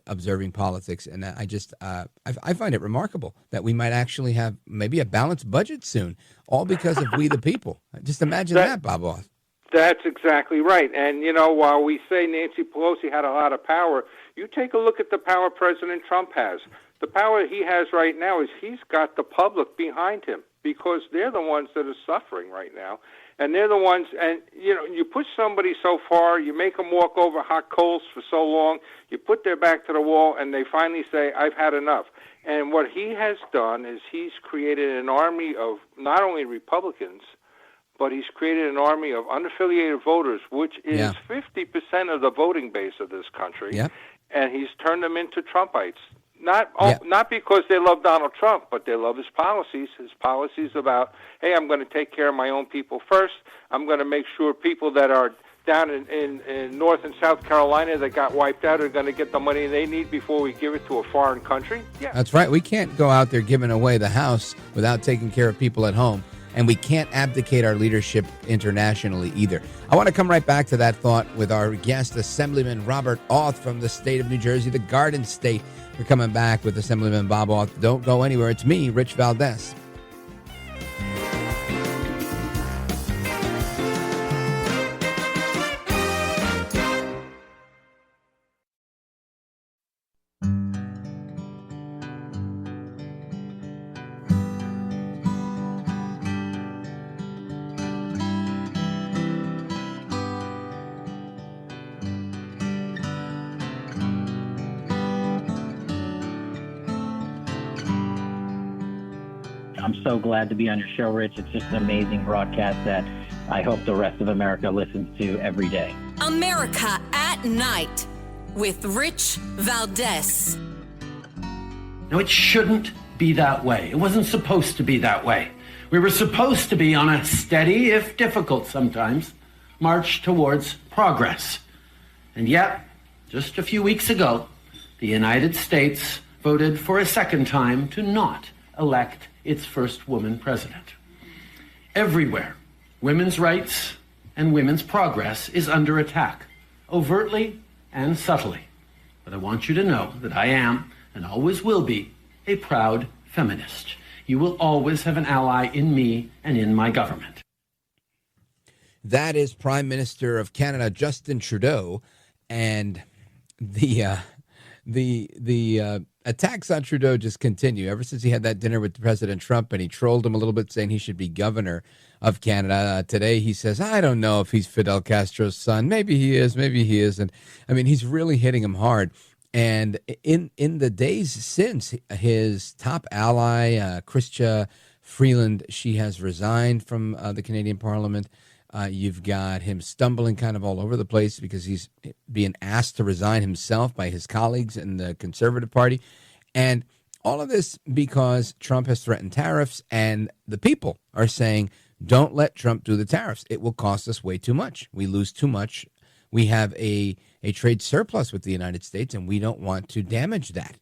Speaker 2: observing politics. And I find it remarkable that we might actually have maybe a balanced budget soon, all because of we the people. Just imagine that, Bob Auth.
Speaker 3: That's exactly right. And, you know, while we say Nancy Pelosi had a lot of power, you take a look at the power President Trump has. The power he has right now is he's got the public behind him, because they're the ones that are suffering right now. And they're the ones, and, you know, you push somebody so far, you make them walk over hot coals for so long, you put their back to the wall, and they finally say, I've had enough. And what he has done is he's created an army of not only Republicans, but he's created an army of unaffiliated voters, which is 50% of the voting base of this country, and he's turned them into Trumpites. Not because they love Donald Trump, but they love his policies. His policies about, hey, I'm going to take care of my own people first. I'm going to make sure people that are down in North and South Carolina that got wiped out are going to get the money they need before we give it to a foreign country. Yeah,
Speaker 2: that's right. We can't go out there giving away the house without taking care of people at home. And we can't abdicate our leadership internationally either. I want to come right back to that thought with our guest, Assemblyman Robert Auth from the state of New Jersey, the Garden State. We're coming back with Assemblyman Bob Auth. Don't go anywhere. It's me, Rich Valdez.
Speaker 7: I'm so glad to be on your show, Rich. It's just an amazing broadcast that I hope the rest of America listens to every day.
Speaker 1: America at Night with Rich Valdez.
Speaker 8: No, it shouldn't be that way. It wasn't supposed to be that way. We were supposed to be on a steady, if difficult sometimes, march towards progress. And yet, just a few weeks ago, the United States voted for a second time to not elect its first woman president. Everywhere, women's rights and women's progress is under attack, overtly and subtly. But I want you to know that I am, and always will be, a proud feminist. You will always have an ally in me and in my government.
Speaker 2: That is Prime Minister of Canada, Justin Trudeau, and the attacks on Trudeau just continue ever since he had that dinner with President Trump, and he trolled him a little bit saying he should be governor of Canada. Today he says, I don't know if he's Fidel Castro's son. Maybe he is, maybe he isn't. I mean, he's really hitting him hard. And in the days since, his top ally, Chrystia Freeland, she has resigned from the Canadian Parliament. You've got him stumbling kind of all over the place because he's being asked to resign himself by his colleagues in the Conservative Party. And all of this because Trump has threatened tariffs, and the people are saying, don't let Trump do the tariffs. It will cost us way too much. We lose too much. We have a trade surplus with the United States, and we don't want to damage that.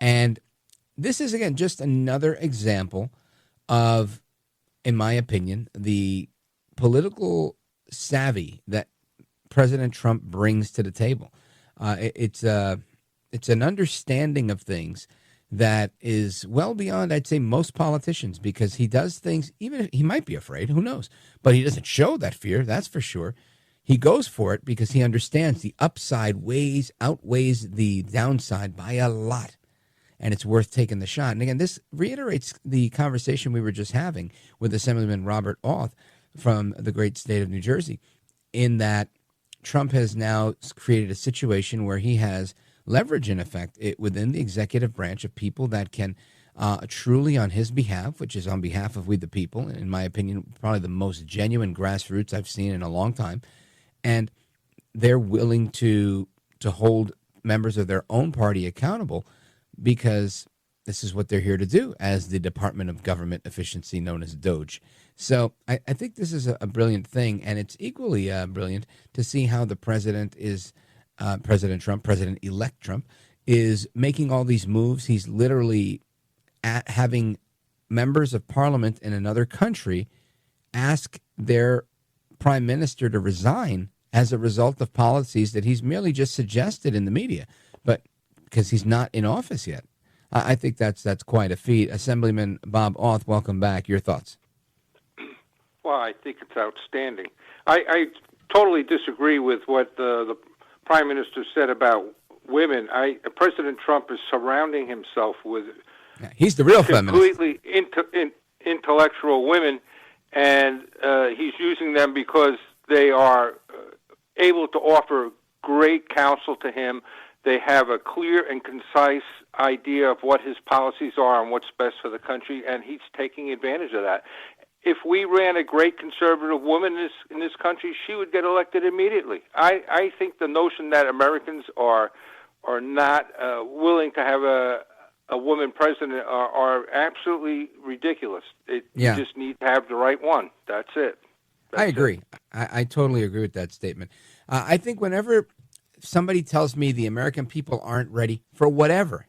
Speaker 2: And this is, again, just another example of, in my opinion, the political savvy that President Trump brings to the table. It's an understanding of things that is well beyond, I'd say, most politicians, because he does things, even if he might be afraid, who knows, but he doesn't show that fear, that's for sure. He goes for it because he understands the upside outweighs the downside by a lot, and it's worth taking the shot. And again, this reiterates the conversation we were just having with Assemblyman Robert Auth from the great state of New Jersey, in that Trump has now created a situation where he has leverage, in effect, within the executive branch of people that can truly, on his behalf, which is on behalf of we the people, in my opinion, probably the most genuine grassroots I've seen in a long time, and they're willing to hold members of their own party accountable because this is what they're here to do as the Department of Government Efficiency, known as DOGE. So I think this is a brilliant thing, and it's equally brilliant to see how the president is, President Trump, President-elect Trump, is making all these moves. He's literally having members of parliament in another country ask their prime minister to resign as a result of policies that he's merely just suggested in the media, but because he's not in office yet. I think that's quite a feat. Assemblyman Bob Auth, welcome back. Your thoughts?
Speaker 3: Well, I think it's outstanding. I totally disagree with what the Prime Minister said about women. President Trump is surrounding himself with
Speaker 2: he's the real feminist.
Speaker 3: Completely intellectual women, and he's using them because they are able to offer great counsel to him. They have a clear and concise idea of what his policies are and what's best for the country, and he's taking advantage of that. If we ran a great conservative woman in this country, she would get elected immediately. I think the notion that Americans are not willing to have a woman president are absolutely ridiculous. You just need to have the right one. That's it.
Speaker 2: I agree. I totally agree with that statement. I think whenever somebody tells me the American people aren't ready for whatever,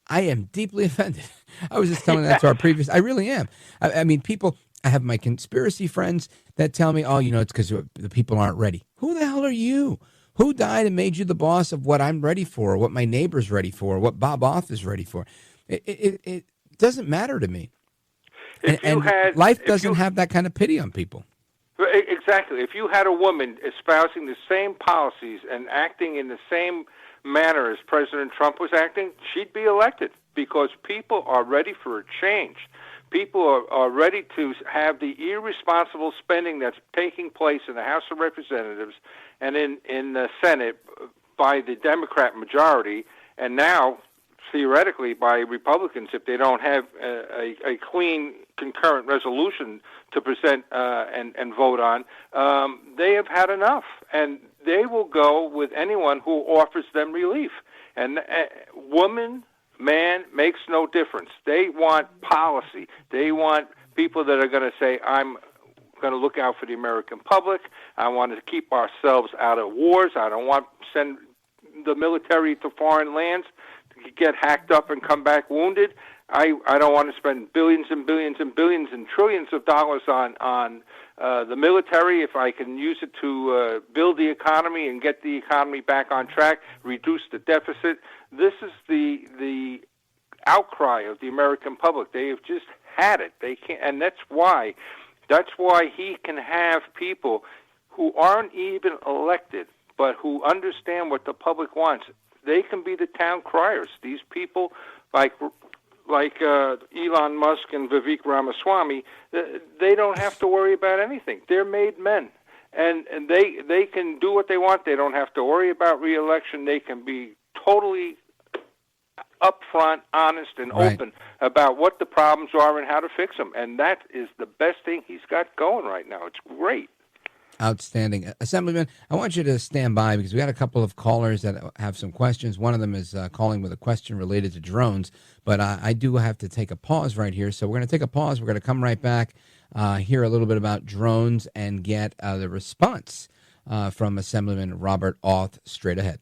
Speaker 2: I am deeply offended. I was just telling that to our previous. I really am. I mean, people. I have my conspiracy friends that tell me, oh, it's because the people aren't ready. Who the hell are you? Who died and made you the boss of what I'm ready for, what my neighbor's ready for, what Bob Auth is ready for? It doesn't matter to me. And life doesn't have that kind of pity on people.
Speaker 3: Exactly. If you had a woman espousing the same policies and acting in the same manner as President Trump was acting, she'd be elected because people are ready for a change. People are ready to have the irresponsible spending that's taking place in the House of Representatives and in the Senate by the Democrat majority, and now theoretically by Republicans if they don't have a clean concurrent resolution to present and vote on. They have had enough, and they will go with anyone who offers them relief. And woman, man, makes no difference. They want policy. They want people that are going to say, I'm going to look out for the American public. I want to keep ourselves out of wars. I don't want to send the military to foreign lands to get hacked up and come back wounded. I don't want to spend billions and billions and billions and trillions of dollars on the military if I can use it to build the economy and get the economy back on track, reduce the deficit. This is the outcry of the American public. They have just had it. They can't, and that's why he can have people who aren't even elected but who understand what the public wants. They can be the town criers. These people like Elon Musk and Vivek Ramaswamy, they don't have to worry about anything. They're made men, and they can do what they want. They don't have to worry about re-election. They can be totally upfront, honest, and
Speaker 2: Right.
Speaker 3: open about what the problems are and how to fix them. And that is the best thing he's got going right now. It's great.
Speaker 2: Outstanding. Assemblyman, I want you to stand by because we got a couple of callers that have some questions. One of them is calling with a question related to drones, but I do have to take a pause right here. So we're going to take a pause. We're going to come right back, hear a little bit about drones, and get the response from Assemblyman Robert Auth straight ahead.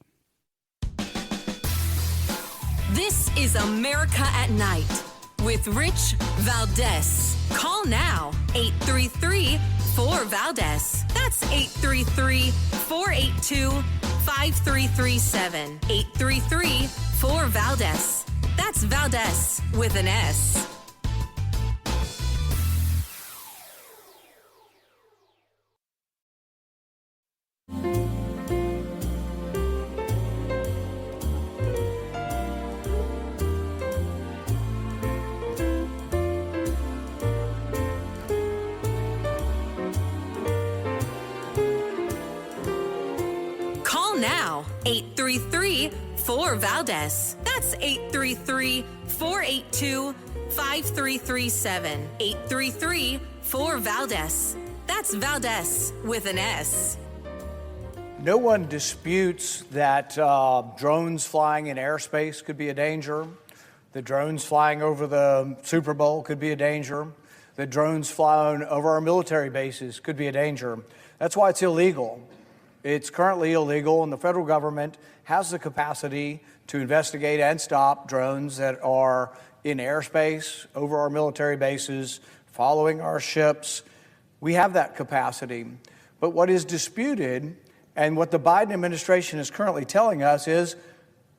Speaker 1: This is America at Night with Rich Valdez. Call now, 833-4VALDEZ. That's 833-482-5337. 833-4VALDEZ. That's Valdez with an S. Call now, 833-4VALDEZ. That's 833-482-5337. 833-4VALDEZ. That's Valdez with an S.
Speaker 9: No one disputes that drones flying in airspace could be a danger. The drones flying over the Super Bowl could be a danger. The drones flying over our military bases could be a danger. That's why it's illegal. It's currently illegal, and the federal government has the capacity to investigate and stop drones that are in airspace, over our military bases, following our ships. We have that capacity. But what is disputed, and what the Biden administration is currently telling us, is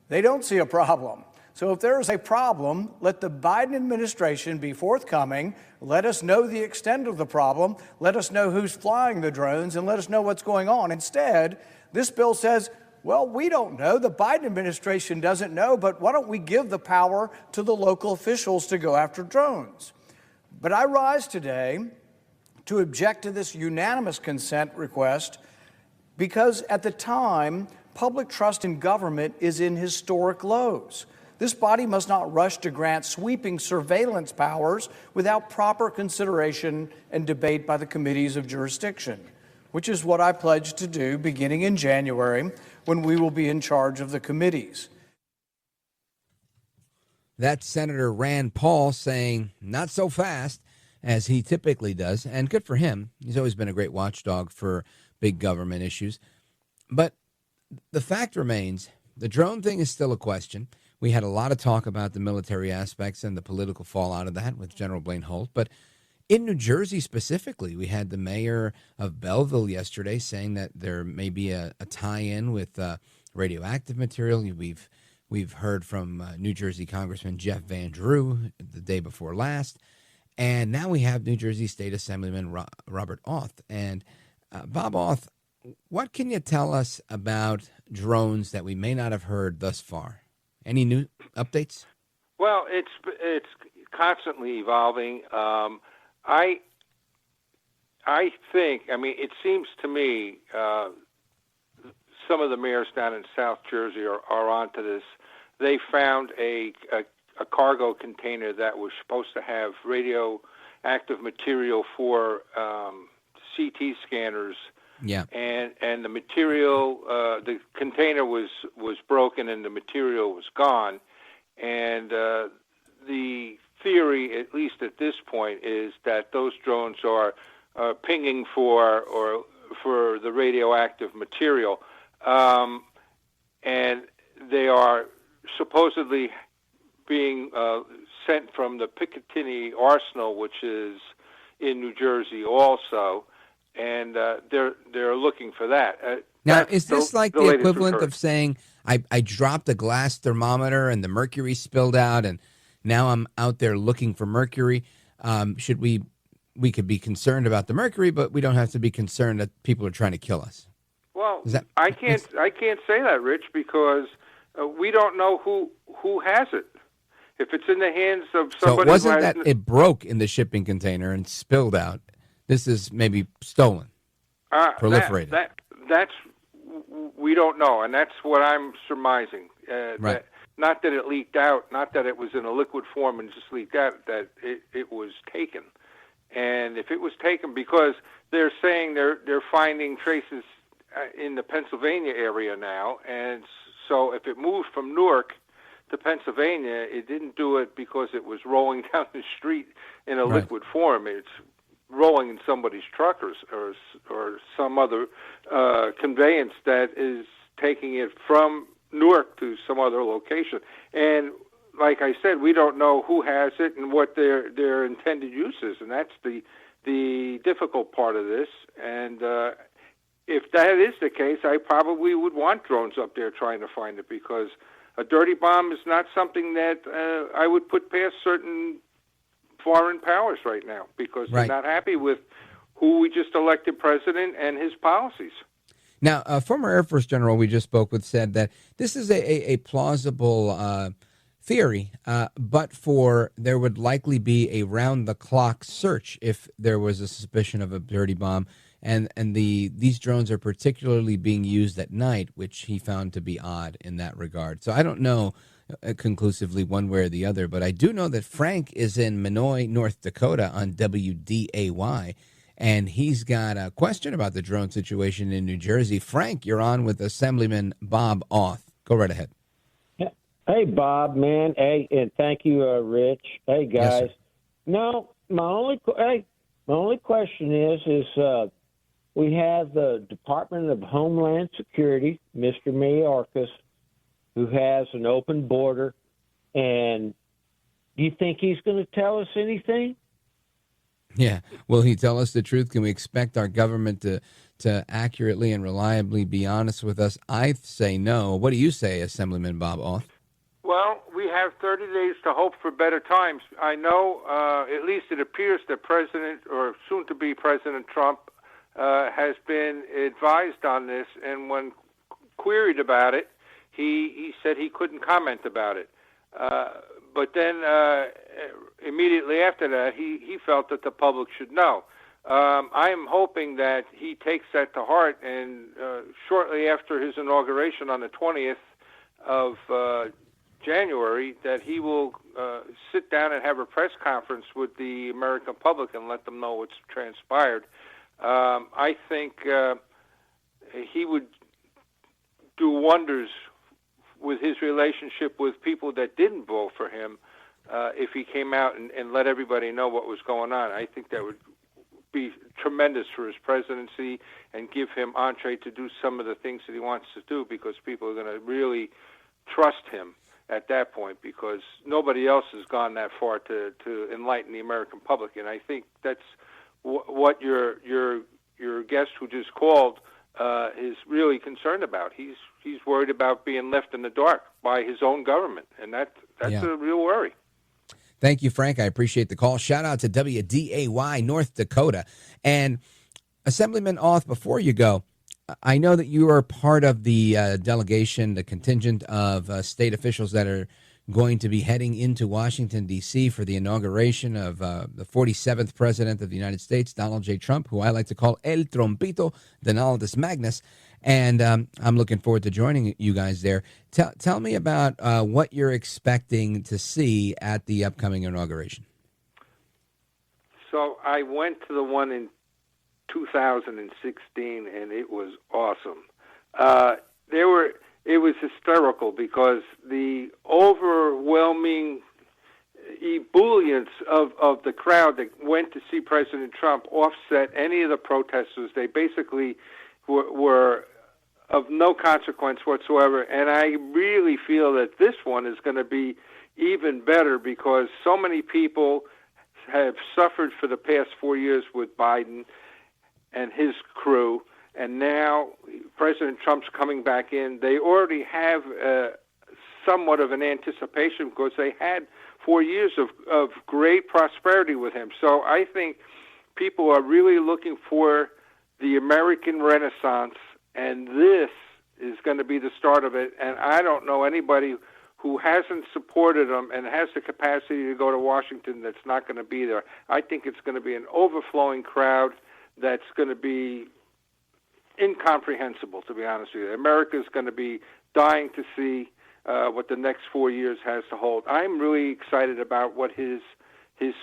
Speaker 9: they don't see a problem. So if there is a problem, let the Biden administration be forthcoming. Let us know the extent of the problem. Let us know who's flying the drones, and let us know what's going on. Instead, this bill says, well, we don't know. The Biden administration doesn't know, but why don't we give the power to the local officials to go after drones? But I rise today to object to this unanimous consent request because at the time, public trust in government is in historic lows. This body must not rush to grant sweeping surveillance powers without proper consideration and debate by the committees of jurisdiction, which is what I pledge to do beginning in January when we will be in charge of the committees.
Speaker 2: That's Senator Rand Paul saying, not so fast, as he typically does, and good for him. He's always been a great watchdog for big government issues. But the fact remains, the drone thing is still a question. We had a lot of talk about the military aspects and the political fallout of that with General Blaine Holt. But in New Jersey specifically, we had the mayor of Belleville yesterday saying that there may be a tie-in with radioactive material. We've heard from New Jersey Congressman Jeff Van Drew the day before last. And now we have New Jersey State Assemblyman Robert Auth. And Bob Auth, what can you tell us about drones that we may not have heard thus far? Any new updates?
Speaker 3: Well, it's constantly evolving. I think, it seems to me some of the mayors down in South Jersey are onto this. They found a cargo container that was supposed to have radioactive material for CT scanners.
Speaker 2: Yeah.
Speaker 3: And the material, the container was broken and the material was gone. And the theory, at least at this point, is that those drones are pinging for the radioactive material. And they are supposedly being sent from the Picatinny Arsenal, which is in New Jersey also. And they're looking for that.
Speaker 2: Now, is this like the equivalent of saying I dropped a glass thermometer and the mercury spilled out, and now I'm out there looking for mercury? Should we could be concerned about the mercury, but we don't have to be concerned that people are trying to kill us?
Speaker 3: Well, I can't say that, Rich, because we don't know who has it. If it's in the hands of somebody,
Speaker 2: so it wasn't that it broke in the shipping container and spilled out. This is maybe stolen, proliferated.
Speaker 3: That's we don't know, and that's what I'm surmising.
Speaker 2: Right.
Speaker 3: That, not that it leaked out, not that it was in a liquid form and just leaked out, that it was taken. And if it was taken, because they're saying they're finding traces in the Pennsylvania area now, and so if it moved from Newark to Pennsylvania, it didn't do it because it was rolling down the street in a
Speaker 2: Right.
Speaker 3: liquid form. It's rolling in somebody's truck or some other conveyance that is taking it from Newark to some other location. And like I said, we don't know who has it and what their intended use is, and that's the difficult part of this. And if that is the case, I probably would want drones up there trying to find it, because a dirty bomb is not something that I would put past certain foreign powers right now, because
Speaker 2: Right.
Speaker 3: they're not happy with who we just elected president and his policies.
Speaker 2: Now, a former Air Force general we just spoke with said that this is a plausible theory, but there would likely be a round-the-clock search if there was a suspicion of a dirty bomb, and these drones are particularly being used at night, which he found to be odd in that regard. So I don't know conclusively one way or the other, but I do know that Frank is in Minoy, North Dakota on WDAY, and he's got a question about the drone situation in New Jersey. Frank, you're on with Assemblyman Bob Auth. Go right ahead.
Speaker 11: Hey, Bob, man. Hey, and thank you, Rich. Hey, guys.
Speaker 2: Yes, sir.
Speaker 11: No, my only question is we have the Department of Homeland Security, Mr. Mayorkas, who has an open border, and do you think he's going to tell us anything?
Speaker 2: Yeah. Will he tell us the truth? Can we expect our government to accurately and reliably be honest with us? I say no. What do you say, Assemblyman Bob Auth?
Speaker 3: Well, we have 30 days to hope for better times. I know, at least it appears that President, or soon-to-be President Trump, has been advised on this, and when queried about it, he said he couldn't comment about it. But then immediately after that, he felt that the public should know. I am hoping that he takes that to heart, and shortly after his inauguration on the 20th of January, that he will sit down and have a press conference with the American public and let them know what's transpired. I think he would do wonders with his relationship with people that didn't vote for him if he came out and let everybody know what was going on. I think that would be tremendous for his presidency and give him entree to do some of the things that he wants to do, because people are going to really trust him at that point, because nobody else has gone that far to enlighten the American public. And I think that's what your guest who just called is really concerned about. He's worried about being left in the dark by his own government, and that's a real worry.
Speaker 2: Thank you, Frank. I appreciate the call. Shout out to WDAY, North Dakota. And Assemblyman Auth, before you go, I know that you are part of the delegation, the contingent of state officials that are going to be heading into Washington, D.C. for the inauguration of the 47th President of the United States, Donald J. Trump, who I like to call El Trompito, Donaldus Magnus. And I'm looking forward to joining you guys there. Tell me about what you're expecting to see at the upcoming inauguration.
Speaker 3: So I went to the one in 2016, and it was awesome. It was hysterical, because the overwhelming ebullience of the crowd that went to see President Trump offset any of the protesters. They basically were of no consequence whatsoever, and I really feel that this one is going to be even better, because so many people have suffered for the past 4 years with Biden and his crew, and now President Trump's coming back in. They already have somewhat of an anticipation, because they had 4 years of great prosperity with him. So I think people are really looking for the American Renaissance, and this is going to be the start of it. And I don't know anybody who hasn't supported him and has the capacity to go to Washington that's not going to be there. I think it's going to be an overflowing crowd that's going to be incomprehensible, to be honest with you. America's going to be dying to see what the next 4 years has to hold. I'm really excited about what his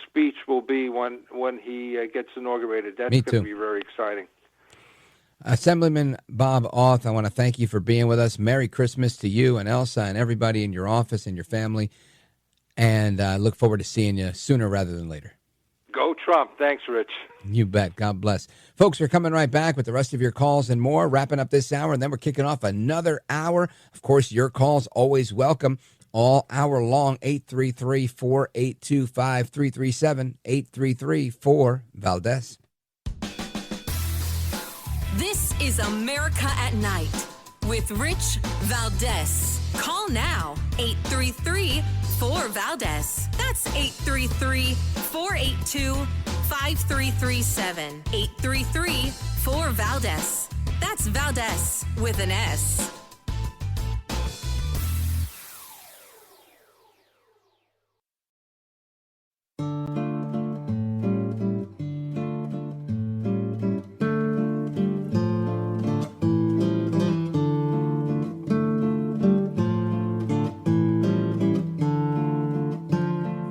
Speaker 3: speech will be when he gets inaugurated. That's going to be very exciting.
Speaker 2: Assemblyman Bob Auth, I want to thank you for being with us. Merry Christmas to you and Elsa and everybody in your office and your family. And I look forward to seeing you sooner rather than later.
Speaker 3: Go Trump. Thanks, Rich.
Speaker 2: You bet. God bless. Folks, we're coming right back with the rest of your calls and more, wrapping up this hour, and then we're kicking off another hour. Of course, your calls always welcome all hour long, 833-482-5337, 833-4-VALDEZ.
Speaker 1: This is America at Night with Rich Valdez. Call now, 833-4-VALDEZ. That's 833-482-5337. 833-4-VALDEZ. That's Valdez with an S.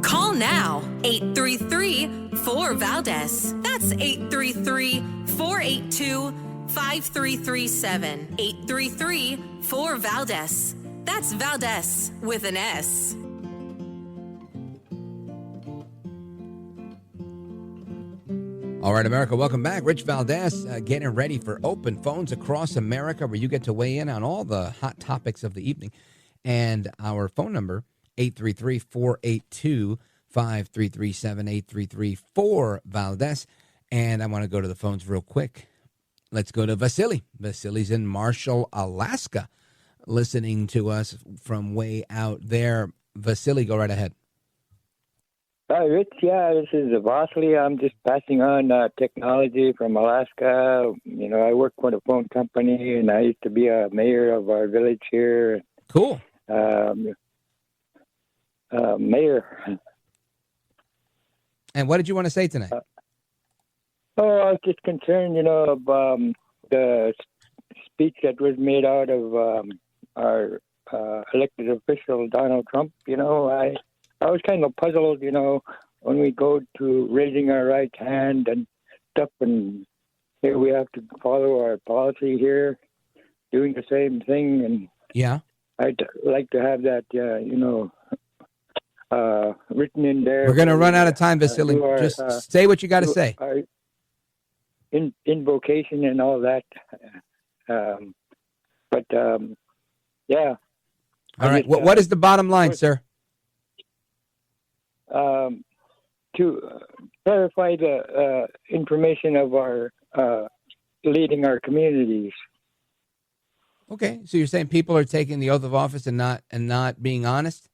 Speaker 1: Call now, 833-4-VALDEZ. That's 833-482-5337. 833-4-VALDEZ. That's Valdez with an S.
Speaker 2: All right, America, welcome back. Rich Valdez getting ready for open phones across America where you get to weigh in on all the hot topics of the evening. And our phone number, 833-482-5337, 833-4-VALDEZ. And I want to go to the phones real quick. Let's go to Vasily. Vasily's in Marshall, Alaska, listening to us from way out there. Vasily, go right ahead.
Speaker 13: Hi, Rich. Yeah, this is Vasily. I'm just passing on technology from Alaska. You know, I work for the phone company, and I used to be a mayor of our village here.
Speaker 2: Cool.
Speaker 13: Mayor.
Speaker 2: And what did you want to say tonight?
Speaker 13: I was just concerned, of the speech that was made out of our elected official, Donald Trump. I was kind of puzzled, when we go to raising our right hand and stuff, and here we have to follow our policy here, doing the same thing. And
Speaker 2: yeah,
Speaker 13: I'd like to have that, written in there.
Speaker 2: We're going to run out of time, Vasily. Just say what you got to say.
Speaker 13: Invocation and all that. Yeah.
Speaker 2: All right. What is the bottom line, sir?
Speaker 13: To clarify the information of our leading our communities.
Speaker 2: Okay, so you're saying people are taking the oath of office and not being honest?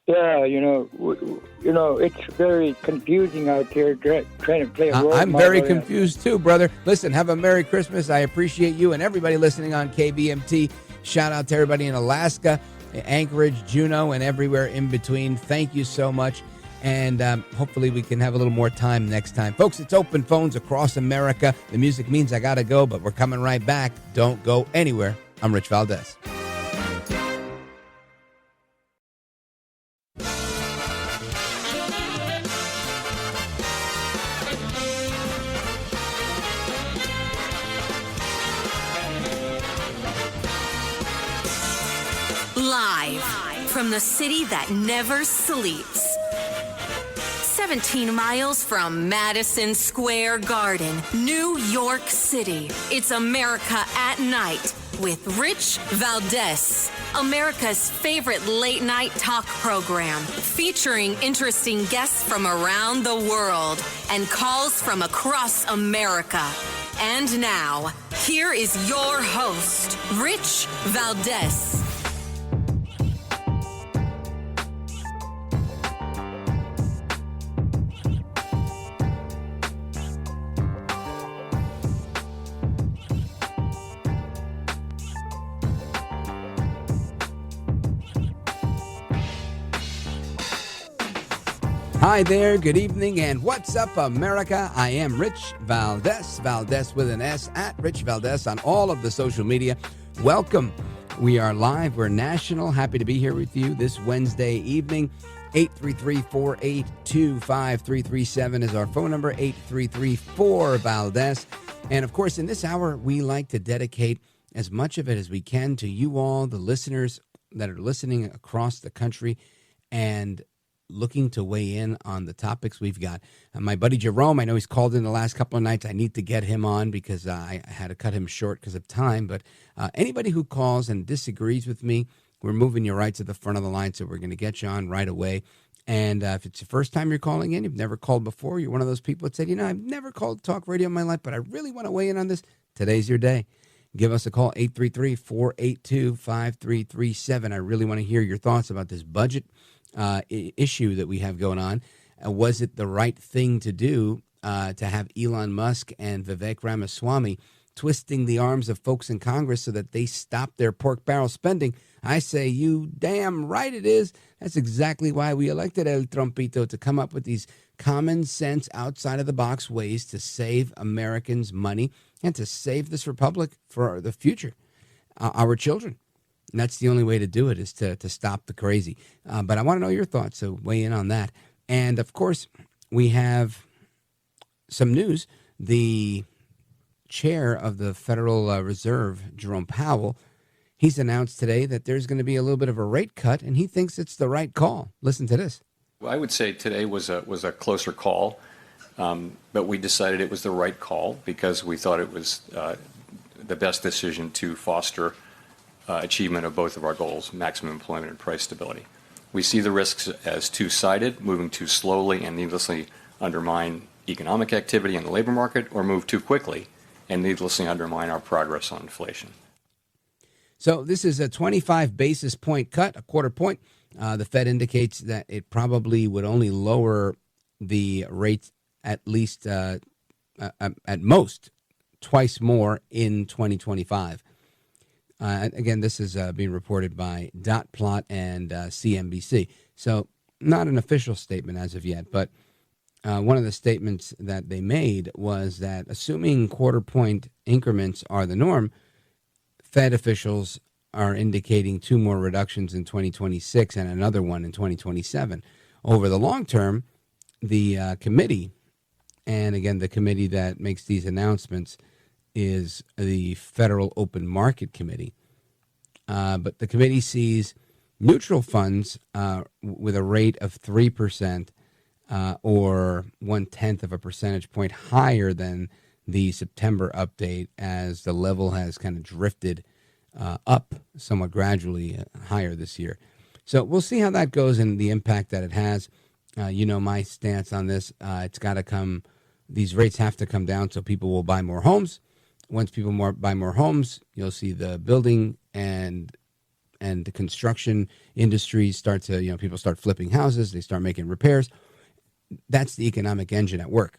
Speaker 13: Yeah, it's very confusing out there trying to play a role.
Speaker 2: I'm very confused too, brother. Listen, have a Merry Christmas. I appreciate you and everybody listening on KBMT. Shout out to everybody in Alaska, Anchorage, Juneau, and everywhere in between. Thank you so much. And hopefully we can have a little more time next time. Folks, it's open phones across America. The music means I got to go, but we're coming right back. Don't go anywhere. I'm Rich Valdez.
Speaker 1: Live from the city that never sleeps. 17 miles from Madison Square Garden, New York City. It's America at Night with Rich Valdez, America's favorite late-night talk program, featuring interesting guests from around the world and calls from across America. And now, here is your host, Rich Valdez.
Speaker 2: Hi there, good evening, and what's up, America? I am Rich Valdez, Valdez with an S, at Rich Valdez on all of the social media. Welcome We are live. We're national. Happy to be here with you this Wednesday evening. 833-482-5337 is our phone number, 833-4-VALDEZ. And, of course, in this hour, we like to dedicate as much of it as we can to you all, the listeners that are listening across the country and looking to weigh in on the topics we've got. My buddy Jerome, I know he's called in the last couple of nights. I need to get him on because I had to cut him short because of time. But anybody who calls and disagrees with me, we're moving you right to the front of the line, so we're going to get you on right away. And if it's the first time you're calling in, you've never called before, you're one of those people that said, I've never called talk radio in my life, but I really want to weigh in on this. Today's your day. Give us a call, 833-482-5337. I really want to hear your thoughts about this budget issue that we have going on. Was it the right thing to do to have Elon Musk and Vivek Ramaswamy twisting the arms of folks in Congress so that they stop their pork barrel spending? I say, you damn right it is. That's exactly why we elected El Trumpito, to come up with these common sense, outside of the box ways to save Americans money and to save this republic for the future, our children. And that's the only way to do it, is to stop the crazy. But I want to know your thoughts, so weigh in on that. And, of course, we have some news. The chair of the Federal Reserve, Jerome Powell, he's announced today that there's going to be a little bit of a rate cut, and he thinks it's the right call. Listen to this.
Speaker 14: Well, I would say today was a closer call, but we decided it was the right call because we thought it was the best decision to foster achievement of both of our goals, maximum employment and price stability. We see the risks as two-sided, moving too slowly and needlessly undermine economic activity in the labor market, or move too quickly and needlessly undermine our progress on inflation.
Speaker 2: So this is a 25 basis point cut, a quarter point. The Fed indicates that it probably would only lower the rates at least at most twice more in 2025. Again, this is being reported by Dot Plot and CNBC. So not an official statement as of yet, but one of the statements that they made was that assuming quarter point increments are the norm, Fed officials are indicating 2 more reductions in 2026 and another one in 2027. Over the long term, the committee, and again, the committee that makes these announcements is the Federal Open Market Committee. But the committee sees neutral funds with a rate of 3% or 1/10 of a percentage point higher than the September update, as the level has kind of drifted up somewhat gradually higher this year. So we'll see how that goes and the impact that it has. My stance on this. It's got to come. These rates have to come down so people will buy more homes. Once people buy more homes, you'll see the building and the construction industries start to, people start flipping houses. They start making repairs. That's the economic engine at work.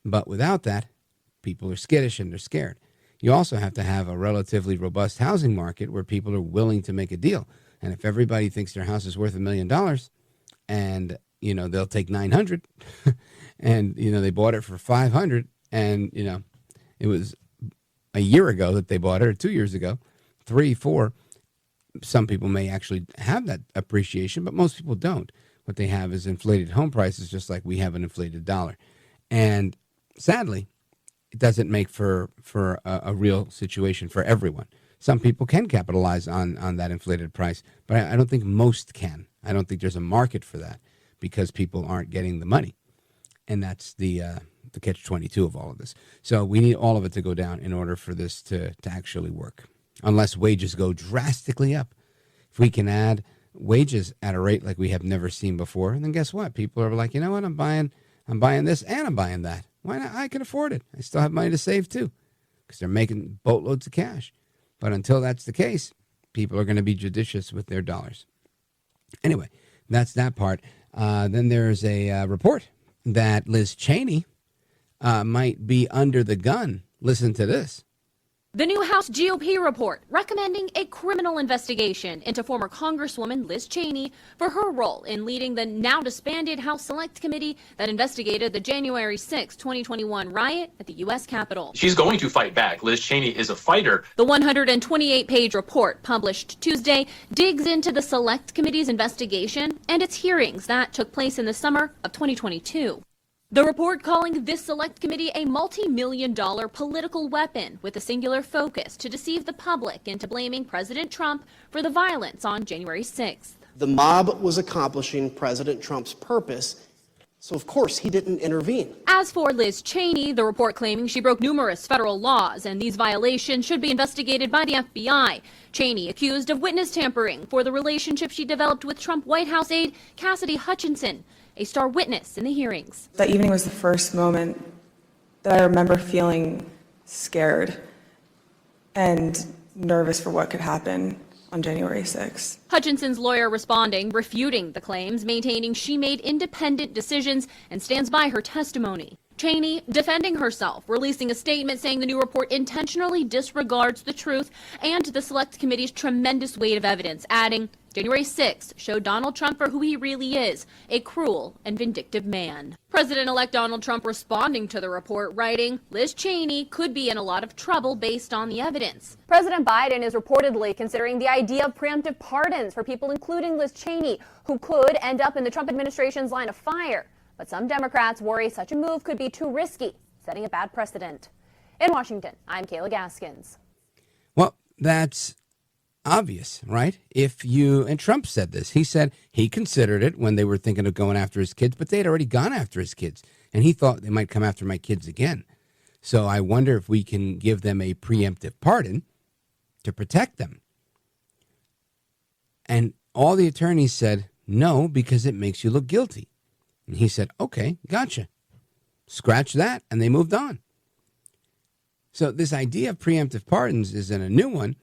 Speaker 2: But without that, people are skittish and they're scared. You also have to have a relatively robust housing market where people are willing to make a deal. And if everybody thinks their house is worth $1 million and, they'll take 900 and, they bought it for 500 and, it was a year ago that they bought it, or 2 years ago, 3, 4, some people may actually have that appreciation, but most people don't. What they have is inflated home prices, just like we have an inflated dollar. And sadly, it doesn't make for a real situation for everyone. Some people can capitalize on that inflated price, but I don't think most can. I don't think there's a market for that because people aren't getting the money. And that's the catch-22 of all of this. So we need all of it to go down in order for this to actually work, unless wages go drastically up. If we can add wages at a rate like we have never seen before, then guess what? People are like, you know what? I'm buying this and I'm buying that. Why not? I can afford it. I still have money to save too, because they're making boatloads of cash. But until that's the case, people are going to be judicious with their dollars. Anyway, that's that part. Then there's a report that Liz Cheney might be under the gun. Listen to this.
Speaker 12: The new House GOP report recommending a criminal investigation into former Congresswoman Liz Cheney for her role in leading the now disbanded House Select Committee that investigated the January 6, 2021 riot at the U.S. Capitol.
Speaker 15: She's going to fight back. Liz Cheney is a fighter.
Speaker 12: The 128-page report published Tuesday digs into the Select Committee's investigation and its hearings that took place in the summer of 2022. The report calling this Select Committee a multi-million-dollar political weapon with a singular focus to deceive the public into blaming President Trump for the violence on January 6th.
Speaker 16: The mob was accomplishing President Trump's purpose, so of course he didn't intervene.
Speaker 12: As for Liz Cheney, the report claiming she broke numerous federal laws and these violations should be investigated by the FBI. Cheney accused of witness tampering for the relationship she developed with Trump White House aide Cassidy Hutchinson, a star witness in the hearings.
Speaker 24: That evening was the first moment that I remember feeling scared and nervous for what could happen on January 6th.
Speaker 12: Hutchinson's lawyer responding, refuting the claims, maintaining she made independent decisions and stands by her testimony. Cheney defending herself, releasing a statement saying the new report intentionally disregards the truth and the Select Committee's tremendous weight of evidence, adding, January 6th showed Donald Trump for who he really is, a cruel and vindictive man. President-elect Donald Trump responding to the report, writing, Liz Cheney could be in a lot of trouble based on the evidence.
Speaker 25: President Biden is reportedly considering the idea of preemptive pardons for people including Liz Cheney, who could end up in the Trump administration's line of fire. But some Democrats worry such a move could be too risky, setting a bad precedent. In Washington, I'm Kayla Gaskins.
Speaker 2: Well, that's obvious, right? And Trump said this. He said he considered it when they were thinking of going after his kids, but they had already gone after his kids, and he thought they might come after my kids again. So I wonder if we can give them a preemptive pardon to protect them. And all the attorneys said, no, because it makes you look guilty. And he said, okay, gotcha. Scratch that. And they moved on. So this idea of preemptive pardons isn't a new one.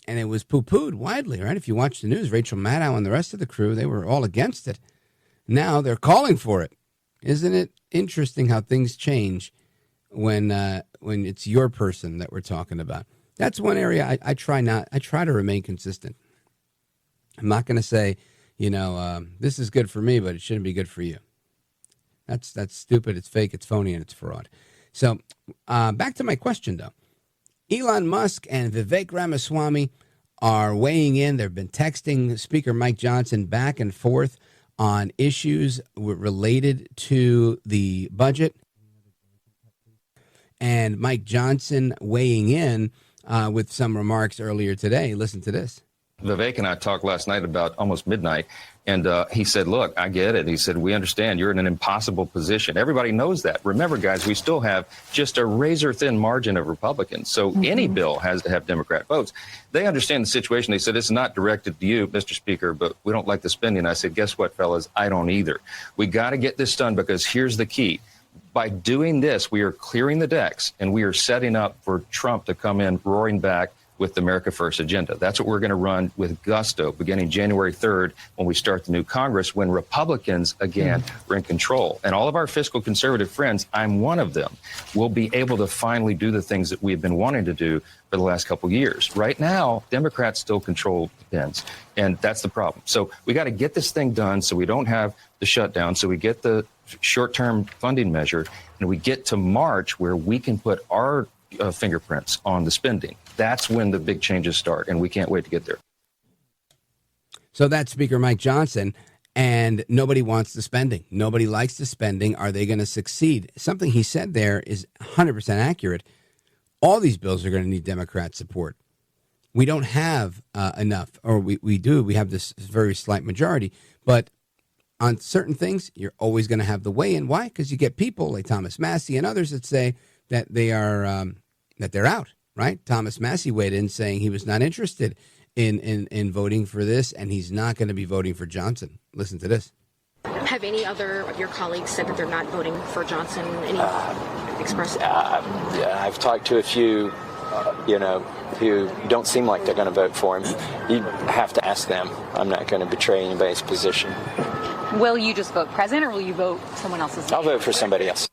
Speaker 2: And it was poo-pooed widely, right? If you watch the news, Rachel Maddow and the rest of the crew, they were all against it. Now they're calling for it. Isn't it interesting how things change when it's your person that we're talking about? That's one area I try to remain consistent. I'm not going to say, this is good for me, but it shouldn't be good for you. That's stupid, it's fake, it's phony, and it's fraud. So back to my question, though. Elon Musk and Vivek Ramaswamy are weighing in. They've been texting Speaker Mike Johnson back and forth on issues related to the budget. And Mike Johnson weighing in with some remarks earlier today. Listen to this.
Speaker 5: Vivek and I talked last night about almost midnight, and he said, look, I get it. He said, we understand you're in an impossible position. Everybody knows that. Remember, guys, we still have just a razor-thin margin of Republicans, so any bill has to have Democrat votes. They understand the situation. They said, it's not directed to you, Mr. Speaker, but we don't like the spending. I said, guess what, fellas? I don't either. We got to get this done because here's the key. By doing this, we are clearing the decks, and we are setting up for Trump to come in roaring back with the America First agenda. That's what we're going to run with gusto beginning January 3rd when we start the new Congress, when Republicans, again, are in control. And all of our fiscal conservative friends, I'm one of them, will be able to finally do the things that we've been wanting to do for the last couple of years. Right now, Democrats still control the pens, and that's the problem. So we got to get this thing done so we don't have the shutdown, so we get the short-term funding measure, and we get to March where we can put our fingerprints on the spending. That's when the big changes start, and we can't wait to get there.
Speaker 2: So that's Speaker Mike Johnson, and nobody wants the spending. Nobody likes the spending. Are they going to succeed? Something he said there is 100% accurate. All these bills are going to need Democrat support. We don't have enough, or we do. We have this very slight majority, but on certain things, you're always going to have the weigh-in. Why? Because you get people like Thomas Massie and others that say that they are that they're out. Right? Thomas Massie weighed in saying he was not interested in voting for this, and he's not going to be voting for Johnson. Listen to this.
Speaker 26: Have any other of your colleagues said that they're not voting for Johnson? Any expressed?
Speaker 27: I've talked to a few, who don't seem like they're going to vote for him. You have to ask them. I'm not going to betray anybody's position.
Speaker 28: Will you just vote president, or will you vote someone else's name?
Speaker 27: I'll vote for somebody else.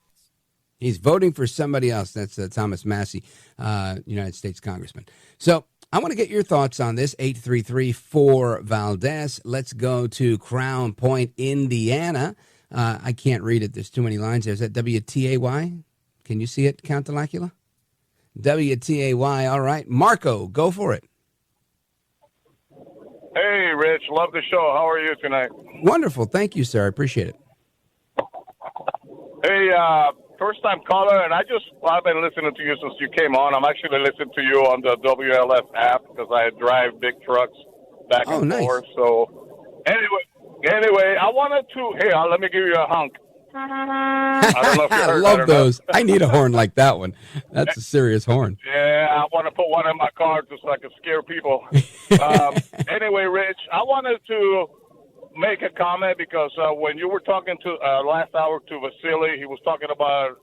Speaker 2: He's voting for somebody else. That's Thomas Massie, United States Congressman. So I want to get your thoughts on this, 833-4-VALDEZ. Let's go to Crown Point, Indiana. I can't read it. There's too many lines there. Is that WTAY? Can you see it, Count Delacula? WTAY. All right. Marco, go for it.
Speaker 6: Hey, Rich. Love the show. How are you tonight?
Speaker 2: Wonderful. Thank you, sir. I appreciate it.
Speaker 6: Hey, first-time caller, and I've been listening to you since you came on. I'm actually listening to you on the WLF app because I drive big trucks back and forth. So anyway, I wanted to, let me give you a honk. I don't know if you heard that or
Speaker 2: love those.
Speaker 6: not.
Speaker 2: I need a horn like that one. That's a serious horn.
Speaker 6: Yeah, I want to put one in my car just so I can scare people. Anyway, Rich, I wanted to make a comment because when you were talking to last hour to Vasily, he was talking about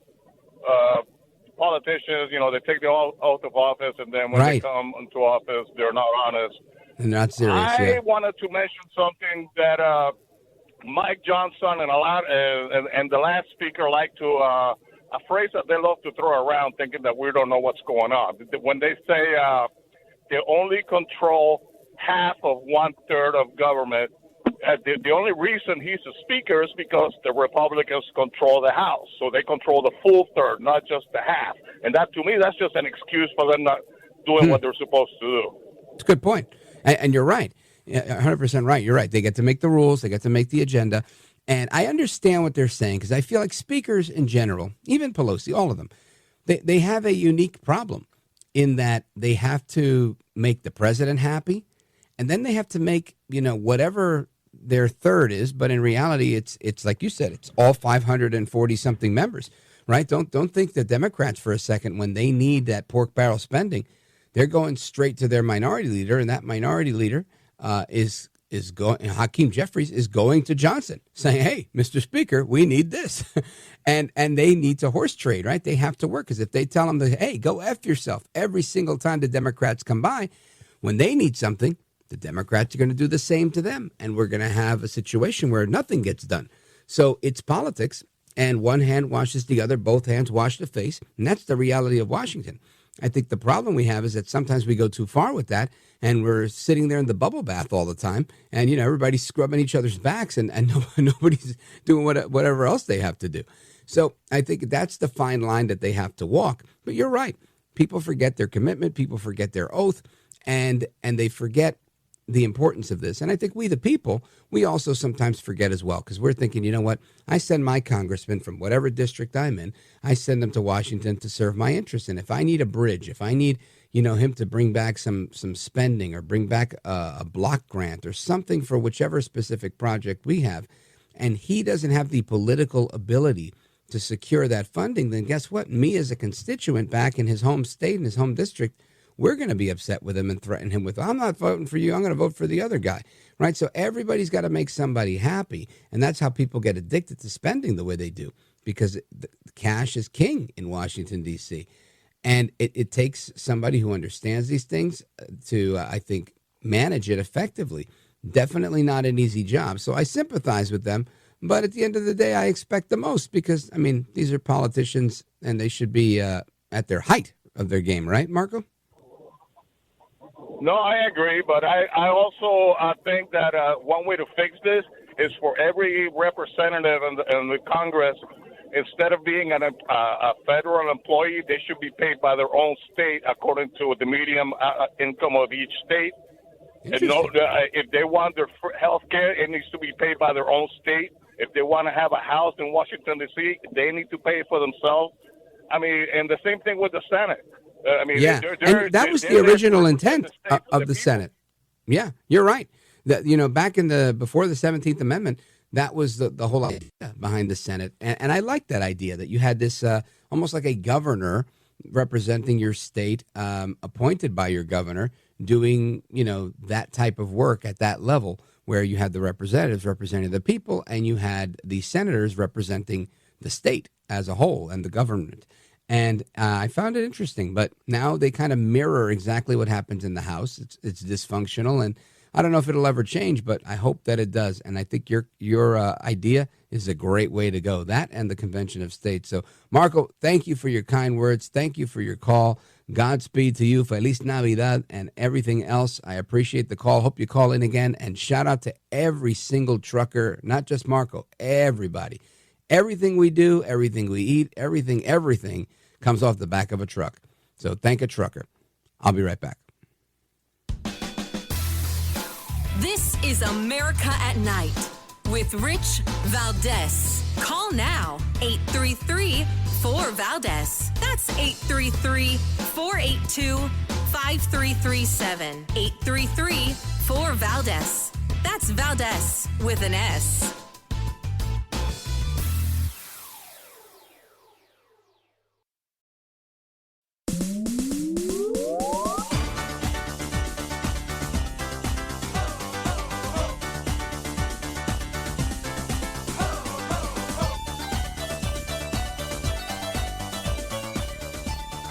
Speaker 6: politicians, they take the oath of office, and then when they come into office, they're not honest.
Speaker 2: And not serious,
Speaker 6: I wanted to mention something that Mike Johnson and the last speaker like to, a phrase that they love to throw around thinking that we don't know what's going on. When they say they only control half of 1/3 of government, the only reason he's a speaker is because the Republicans control the House. So they control the full third, not just the half. And that, to me, that's just an excuse for them not doing what they're supposed to do.
Speaker 2: It's a good point. And you're right. 100% right. You're right. They get to make the rules. They get to make the agenda. And I understand what they're saying because I feel like speakers in general, even Pelosi, all of them, they have a unique problem in that they have to make the president happy. And then they have to make, whatever their third is. But in reality, it's like you said, it's all 540 something members, right? Don't think the Democrats for a second when they need that pork barrel spending, they're going straight to their minority leader. And that minority leader is going, Hakeem Jeffries is going to Johnson saying, hey, Mr. Speaker, we need this. and they need to horse trade, right? They have to work because if they tell them, hey, go F yourself every single time the Democrats come by, when they need something, the Democrats are going to do the same to them. And we're going to have a situation where nothing gets done. So it's politics and one hand washes the other, both hands wash the face. And that's the reality of Washington. I think the problem we have is that sometimes we go too far with that and we're sitting there in the bubble bath all the time and, everybody's scrubbing each other's backs and nobody's doing whatever else they have to do. So I think that's the fine line that they have to walk. But you're right. People forget their commitment. People forget their oath and they forget the importance of this. And I think we, the people, we also sometimes forget as well because we're thinking, you know what? I send my congressman from whatever district I'm in, I send them to Washington to serve my interests. And if I need a bridge, if I need, him to bring back some spending or bring back a block grant or something for whichever specific project we have, and he doesn't have the political ability to secure that funding, then guess what? Me as a constituent back in his home state, in his home district, we're going to be upset with him and threaten him with, I'm not voting for you. I'm going to vote for the other guy. Right. So everybody's got to make somebody happy. And that's how people get addicted to spending the way they do, because the cash is king in Washington, D.C. And it takes somebody who understands these things to, I think, manage it effectively. Definitely not an easy job. So I sympathize with them. But at the end of the day, I expect the most because, these are politicians and they should be at their height of their game. Right, Marco?
Speaker 6: No, I agree, but I also think that one way to fix this is for every representative in the Congress, instead of being a federal employee, they should be paid by their own state according to the median income of each state. And if they want their health care, it needs to be paid by their own state. If they want to have a house in Washington, D.C., they need to pay for themselves. And the same thing with the Senate.
Speaker 2: And that was the original intent of the Senate. Yeah, you're right. That back before the 17th Amendment, that was the whole idea behind the Senate. And I like that idea that you had this almost like a governor representing your state, appointed by your governor, doing that type of work at that level, where you had the representatives representing the people, and you had the senators representing the state as a whole and the government. And I found it interesting, but now they kind of mirror exactly what happens in the House. It's dysfunctional, and I don't know if it'll ever change, but I hope that it does. And I think your idea is a great way to go. That and the Convention of States. So, Marco, thank you for your kind words. Thank you for your call. Godspeed to you. Feliz Navidad and everything else. I appreciate the call. Hope you call in again. And shout out to every single trucker, not just Marco, everybody. Everything we do, everything we eat, everything comes off the back of a truck. So thank a trucker. I'll be right back.
Speaker 1: This is America at Night with Rich Valdez. Call now, 833-4-VALDEZ. That's 833-482-5337. 833-4-VALDEZ. That's Valdez with an S.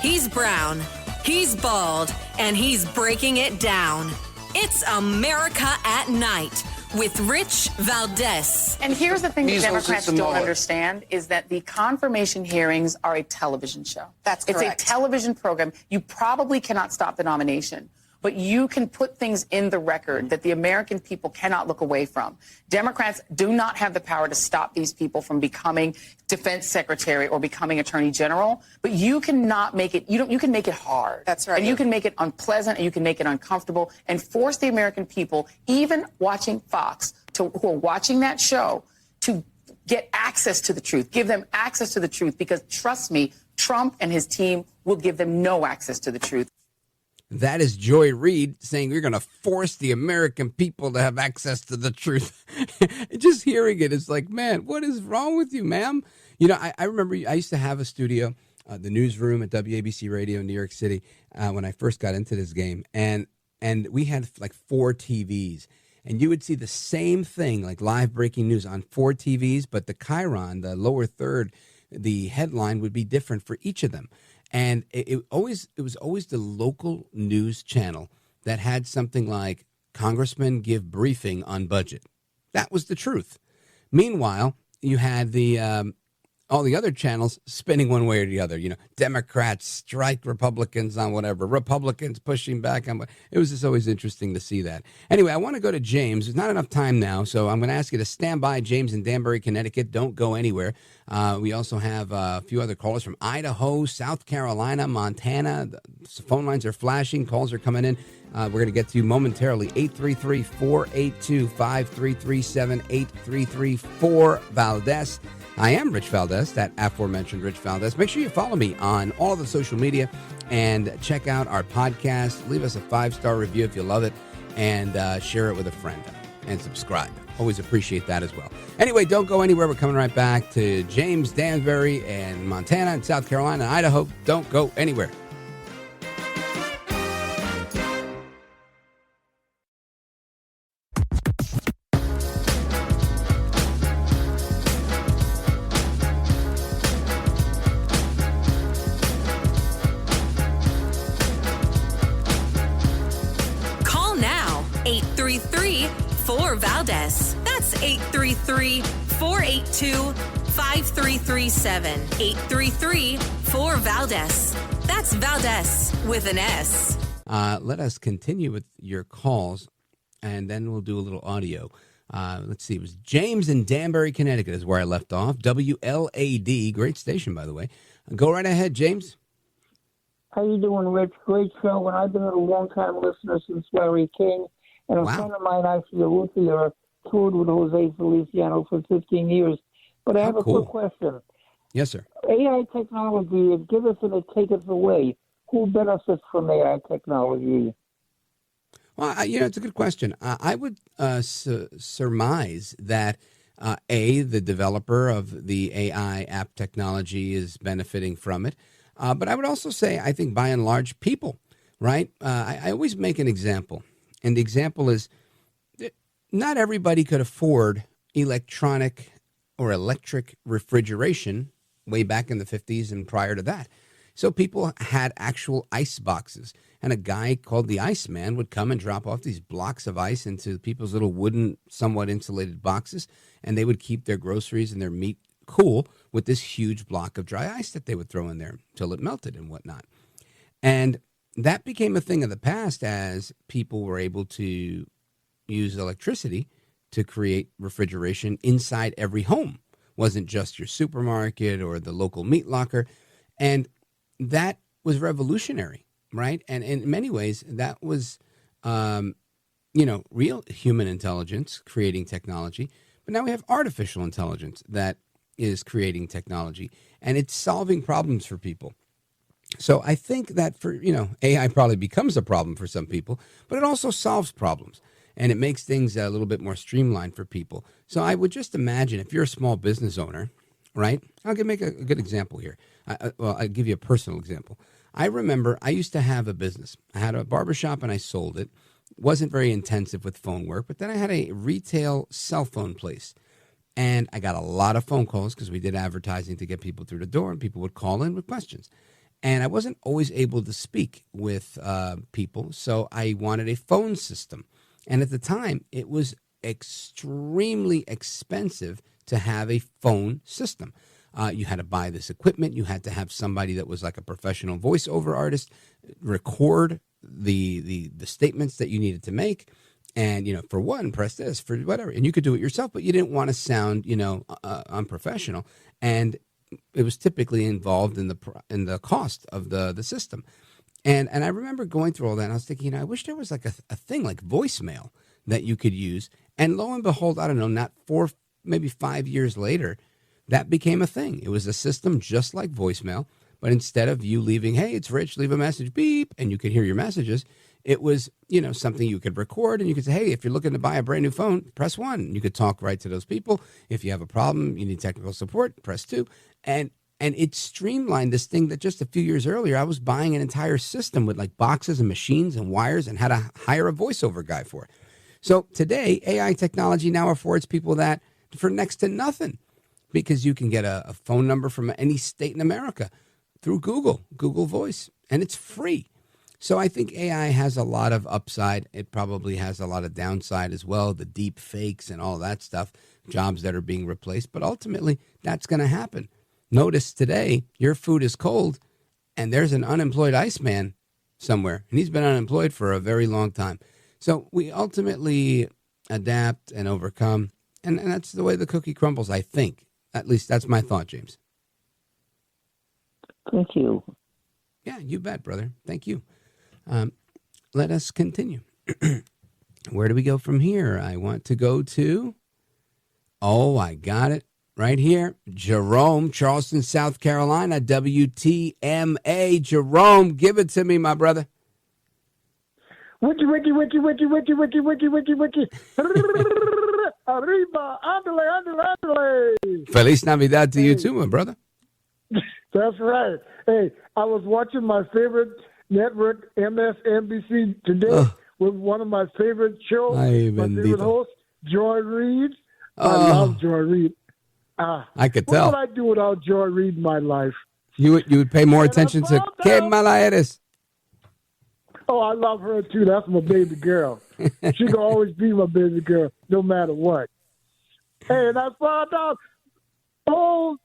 Speaker 1: He's brown, he's bald, and he's breaking it down. It's America at Night with Rich Valdez.
Speaker 10: And here's the thing that Democrats don't understand is that the confirmation hearings are a television show.
Speaker 17: That's correct.
Speaker 10: It's a television program. You probably cannot stop the nomination, but you can put things in the record that the American people cannot look away from. Democrats do not have the power to stop these people from becoming defense secretary or becoming attorney general, but you cannot make it, you can make it hard.
Speaker 17: That's right.
Speaker 10: And you can make it unpleasant and you can make it uncomfortable and force the American people, even watching Fox, who are watching that show, to get access to the truth, give them access to the truth, because trust me, Trump and his team will give them no access to the truth.
Speaker 2: That is Joy Reid saying we're going to force the American people to have access to the truth. Just hearing it, it's like, man, what is wrong with you, ma'am? You know, I remember I used to have a studio, the newsroom at WABC Radio in New York City when I first got into this game. And we had like 4 TVs. And you would see the same thing, like live breaking news on 4 TVs, but the chyron, the lower third, the headline would be different for each of them. And it was always the local news channel that had something like congressmen give briefing on budget. That was the truth. Meanwhile, you had the all the other channels spinning one way or the other. You know, Democrats strike Republicans on whatever, Republicans pushing back on what. It was just always interesting to see that. Anyway, I want to go to James. There's not enough time now, so I'm going to ask you to stand by. James in Danbury, Connecticut. Don't go anywhere. We also have a few other callers from Idaho, South Carolina, Montana. The phone lines are flashing. Calls are coming in. We're going to get to you momentarily. 833-482-5337, 833-4-VALDEZ. I am Rich Valdez, that aforementioned Rich Valdez. Make sure you follow me on all the social media and check out our podcast. Leave us a 5-star review if you love it, and share it with a friend and subscribe. Always appreciate that as well. Anyway, don't go anywhere. We're coming right back to James, Danbury, and Montana, and South Carolina, and Idaho. Don't go anywhere.
Speaker 1: Call now, 833-4-VALDEZ. That's 833-482-5337. 833-4-VALDEZ. That's Valdez with an S.
Speaker 2: Let us continue with your calls, and then we'll do a little audio. Let's see. It was James in Danbury, Connecticut is where I left off. WLAD, great station, by the way. Go right ahead, James.
Speaker 11: How you doing, Rich? Great show, and I've been a long-time listener since Larry King. And a friend of mine, actually, a luthier, toured with Jose Feliciano for 15 years. But I have a quick question.
Speaker 2: Yes, sir.
Speaker 11: AI technology, give us and it take us away. Who benefits from AI technology?
Speaker 2: Well, it's a good question. I would surmise that, the developer of the AI app technology is benefiting from it. But I would also say, I think by and large, people, right? I always make an example. And the example is that not everybody could afford electronic or electric refrigeration way back in the 50s and prior to that. So people had actual ice boxes, and a guy called the Iceman would come and drop off these blocks of ice into people's little wooden, somewhat insulated boxes, and they would keep their groceries and their meat cool with this huge block of dry ice that they would throw in there till it melted and whatnot. And that became a thing of the past as people were able to use electricity to create refrigeration inside every home. Wasn't just your supermarket or the local meat locker. And that was revolutionary, right? And in many ways, that was, real human intelligence creating technology. But now we have artificial intelligence that is creating technology, and it's solving problems for people. So I think that AI probably becomes a problem for some people, but it also solves problems, and it makes things a little bit more streamlined for people. So I would just imagine if you're a small business owner, right? I'll make a good example here. I'll give you a personal example. I remember I used to have a business. I had a barbershop and I sold it. It wasn't very intensive with phone work, but then I had a retail cell phone place. And I got a lot of phone calls because we did advertising to get people through the door, and people would call in with questions. And I wasn't always able to speak with people, so I wanted a phone system. And at the time, it was extremely expensive to have a phone system. You had to buy this equipment. You had to have somebody that was like a professional voiceover artist record the statements that you needed to make. And, for one, press this, for whatever. And you could do it yourself, but you didn't want to sound, unprofessional. And it was typically involved in the cost of the system. And I remember going through all that, and I was thinking, I wish there was like a thing like voicemail that you could use. And lo and behold, I don't know, not 4, maybe 5 years later, that became a thing. It was a system just like voicemail, but instead of you leaving, hey, it's Rich, leave a message, beep, and you could hear your messages, it was, something you could record, and you could say, hey, if you're looking to buy a brand new phone, press 1. You could talk right to those people. If you have a problem, you need technical support, press 2. And it streamlined this thing that just a few years earlier, I was buying an entire system with like boxes and machines and wires and had to hire a voiceover guy for it. So today, AI technology now affords people that for next to nothing, because you can get a phone number from any state in America through Google Voice, and it's free. So I think AI has a lot of upside. It probably has a lot of downside as well, the deep fakes and all that stuff, jobs that are being replaced. But ultimately, that's going to happen. Notice today, your food is cold, and there's an unemployed Iceman somewhere, and he's been unemployed for a very long time. So we ultimately adapt and overcome, and that's the way the cookie crumbles, I think. At least that's my thought, James.
Speaker 11: Thank you.
Speaker 2: Yeah, you bet, brother. Thank you. Let us continue. Where do we go from here? I want to go to, I got it right here. Jerome, Charleston, South Carolina, WTMA. Jerome, give it to me, my brother.
Speaker 4: Wiki. Arriba, andale.
Speaker 2: Feliz Navidad to you too, my brother.
Speaker 4: That's right. Hey, I was watching my favorite network, MSNBC, today with one of my favorite shows, my favorite host, Joy Reid. I love Joy Reid.
Speaker 2: I could tell.
Speaker 4: What would I do without Joy Reid in my life?
Speaker 2: You would pay more attention to Que Mala Eres.
Speaker 4: Oh, I love her too. That's my baby girl. She can always be my baby girl, no matter what. Hey, and I found out, Elon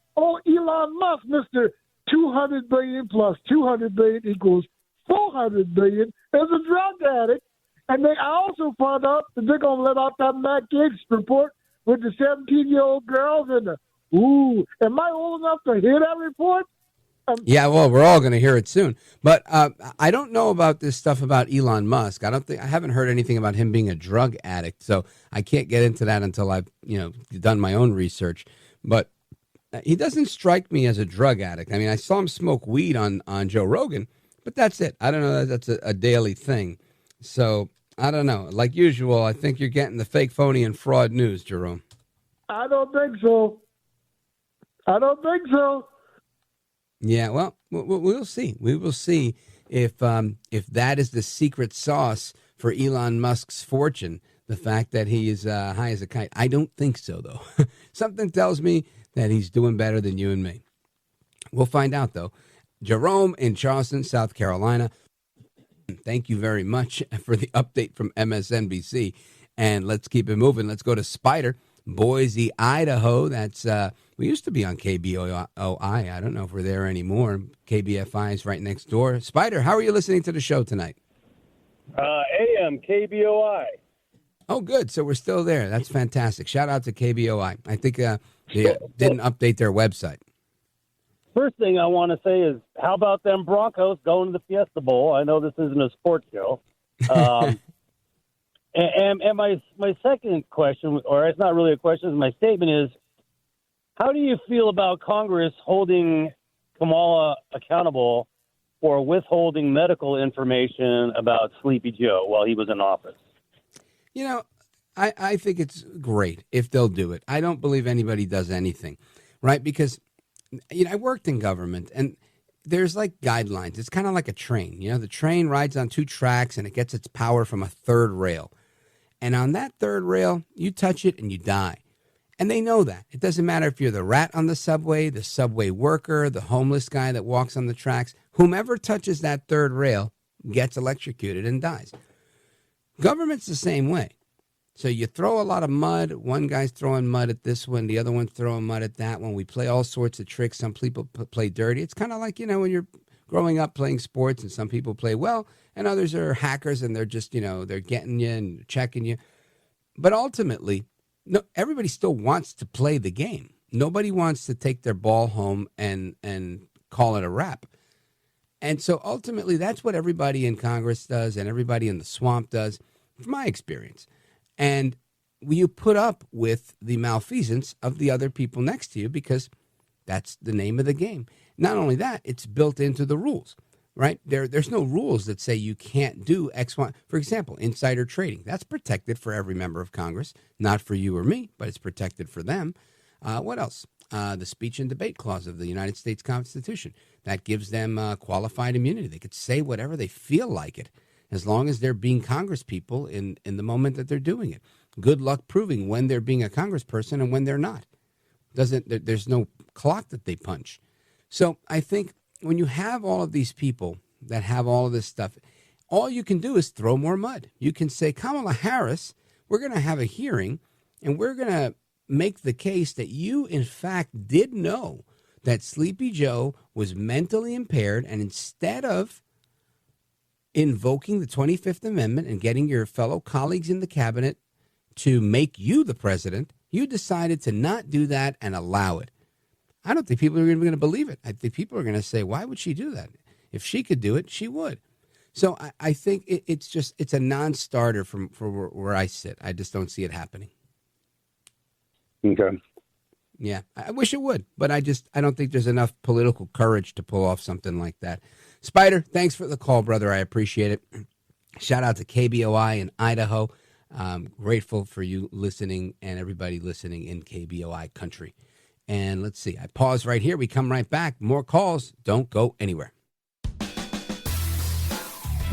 Speaker 4: Musk, Mr. 200 billion plus 200 billion equals 400 billion, is a drug addict. And I also found out that they're going to let out that Matt Gaetz report with the 17-year-old girls and am I old enough to hear that report?
Speaker 2: Yeah, well, we're all going to hear it soon. But I don't know about this stuff about Elon Musk. I haven't heard anything about him being a drug addict, so I can't get into that until I've done my own research. But he doesn't strike me as a drug addict. I mean, I saw him smoke weed on Joe Rogan, but that's it. I don't know that that's a daily thing. So I don't know. Like usual, I think you're getting the fake, phony, and fraud news, Jerome.
Speaker 4: I don't think so.
Speaker 2: Yeah, well, we'll see. We will see if that is the secret sauce for Elon Musk's fortune, the fact that he is high as a kite. I don't think so, though. Something tells me that he's doing better than you and me. We'll find out, though. Jerome in Charleston, South Carolina. Thank you very much for the update from MSNBC. And let's keep it moving. Let's go to Spider, Boise, Idaho. That's we used to be on KBOI. I don't know if we're there anymore. KBFI is right next door. Spider, how are you listening to the show tonight?
Speaker 17: AM KBOI.
Speaker 2: Oh, good. So we're still there. That's fantastic. Shout out to KBOI. I think they didn't update their website.
Speaker 17: First thing I want to say is, how about them Broncos going to the Fiesta Bowl? I know this isn't a sports show. And my second question, or it's not really a question, my statement is, how do you feel about Congress holding Kamala accountable for withholding medical information about Sleepy Joe while he was in office?
Speaker 2: You know, I think it's great if they'll do it. I don't believe anybody does anything, right? Because, you know, I worked in government, and there's like guidelines. It's kind of like a train. You know, the train rides on two tracks, and it gets its power from a third rail. And on that third rail, you touch it and you die. And they know that. It doesn't matter if you're the rat on the subway worker, the homeless guy that walks on the tracks. Whomever touches that third rail gets electrocuted and dies. Government's the same way. So you throw a lot of mud. One guy's throwing mud at this one. The other one's throwing mud at that one. We play all sorts of tricks. Some people play dirty. It's kind of like, you know, when you're growing up playing sports, and some people play well and others are hackers, and they're just, you know, they're getting you and checking you. But ultimately, no, everybody still wants to play the game. Nobody wants to take their ball home and call it a wrap. And so ultimately, that's what everybody in Congress does and everybody in the swamp does, from my experience. And you put up with the malfeasance of the other people next to you because that's the name of the game. Not only that, it's built into the rules, right? There's no rules that say you can't do X, Y. For example, insider trading. That's protected for every member of Congress, not for you or me, but it's protected for them. What else? The speech and debate clause of the United States Constitution. That gives them qualified immunity. They could say whatever they feel like it, as long as they're being Congress people in the moment that they're doing it. Good luck proving when they're being a congressperson and when they're not. There's no clock that they punch. So I think when you have all of these people that have all of this stuff, all you can do is throw more mud. You can say, Kamala Harris, we're going to have a hearing, and we're going to make the case that you, in fact, did know that Sleepy Joe was mentally impaired, and instead of invoking the 25th Amendment and getting your fellow colleagues in the cabinet to make you the president, you decided to not do that and allow it. I don't think people are even going to believe it. I think people are going to say, why would she do that? If she could do it, she would. So I think it's a non-starter for where I sit. I just don't see it happening.
Speaker 17: Okay.
Speaker 2: Yeah, I wish it would, but I don't think there's enough political courage to pull off something like that. Spider, thanks for the call, brother. I appreciate it. Shout out to KBOI in Idaho. I'm grateful for you listening and everybody listening in KBOI country. And let's see. I pause right here. We come right back. More calls. Don't go anywhere.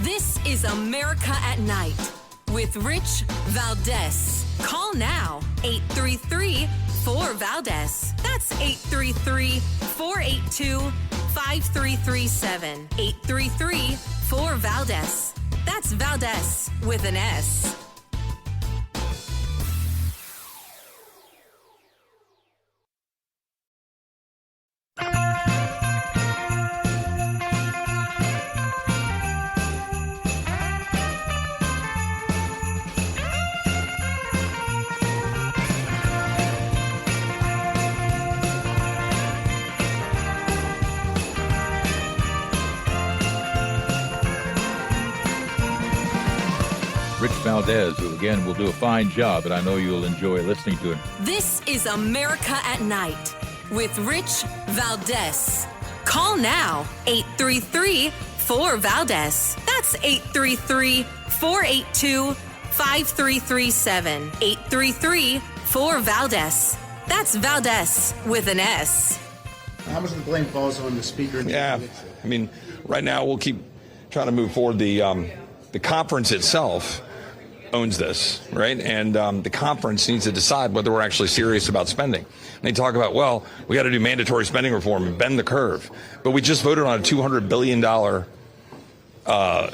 Speaker 1: This is America at Night with Rich Valdez. Call now, 833-4-VALDEZ. That's 833-482-5337. 833-4-VALDEZ. That's Valdez with an S.
Speaker 18: Rich Valdez, who again will do a fine job, and I know you'll enjoy listening to him.
Speaker 1: This is America at Night with Rich Valdez. Call now, 833-4-VALDEZ. That's 833-482-5337. 833-4-VALDEZ. That's Valdez with an S.
Speaker 19: How much of the blame falls on the speaker?
Speaker 20: I mean, right now we'll keep trying to move forward the conference itself.
Speaker 7: owns this, right? And the conference needs to decide whether we're actually serious about spending. And they talk about, well, we got to do mandatory spending reform and bend the curve. But we just voted on a $200 billion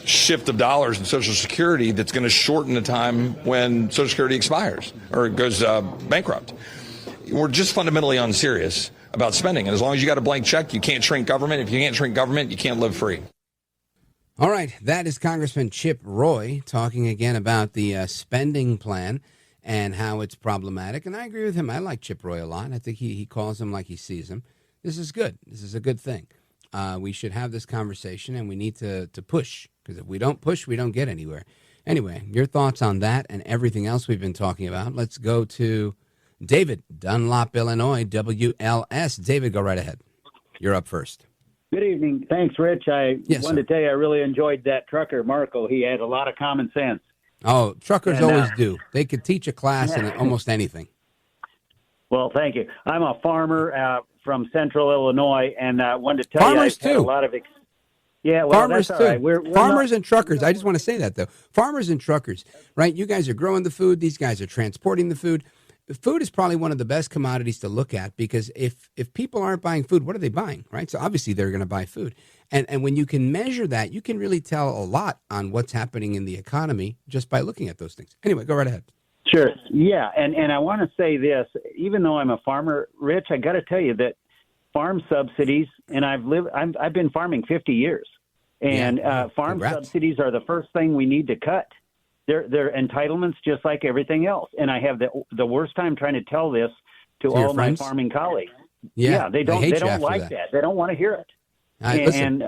Speaker 7: shift of dollars in Social Security that's going to shorten the time when Social Security expires or goes bankrupt. We're just fundamentally unserious about spending. And as long as you got a blank check, you can't shrink government. If you can't shrink government, you can't live free.
Speaker 2: All right, that is Congressman Chip Roy talking again about the spending plan and how it's problematic. And I agree with him. I like Chip Roy a lot. I think he calls him like he sees him. This is good. This is a good thing. We should have this conversation, and we need to push, because if we don't push, we don't get anywhere. Anyway, your thoughts on that and everything else we've been talking about. Let's go to David, Dunlop, Illinois, WLS. David, go right ahead. You're up first.
Speaker 8: Good evening. Thanks, Rich. I wanted to tell you I really enjoyed that trucker, Marco. He had a lot of common sense.
Speaker 2: Oh, truckers always do. They could teach a class in almost anything.
Speaker 8: Well, thank you. I'm a farmer from Central Illinois, and wanted to tell
Speaker 2: Farmers
Speaker 8: you I had
Speaker 2: too.
Speaker 8: a lot of yeah, well,
Speaker 2: Farmers
Speaker 8: that's
Speaker 2: too.
Speaker 8: all right. We're
Speaker 2: Farmers
Speaker 8: not,
Speaker 2: and truckers. I just want to say that, though. Farmers and truckers, right? You guys are growing the food. These guys are transporting the food. Food is probably one of the best commodities to look at, because if people aren't buying food, what are they buying, right? So obviously they're going to buy food. And when you can measure that, you can really tell a lot on what's happening in the economy just by looking at those things. Anyway, go right ahead.
Speaker 8: Sure. Yeah, and I want to say this, even though I'm a farmer, Rich, I got to tell you that farm subsidies, and I've been farming 50 years, and farm subsidies are the first thing we need to cut. They're entitlements just like everything else. And I have the worst time trying to tell this to all my farming colleagues.
Speaker 2: Yeah,
Speaker 8: they don't like that. They don't want to hear it.
Speaker 2: Listen,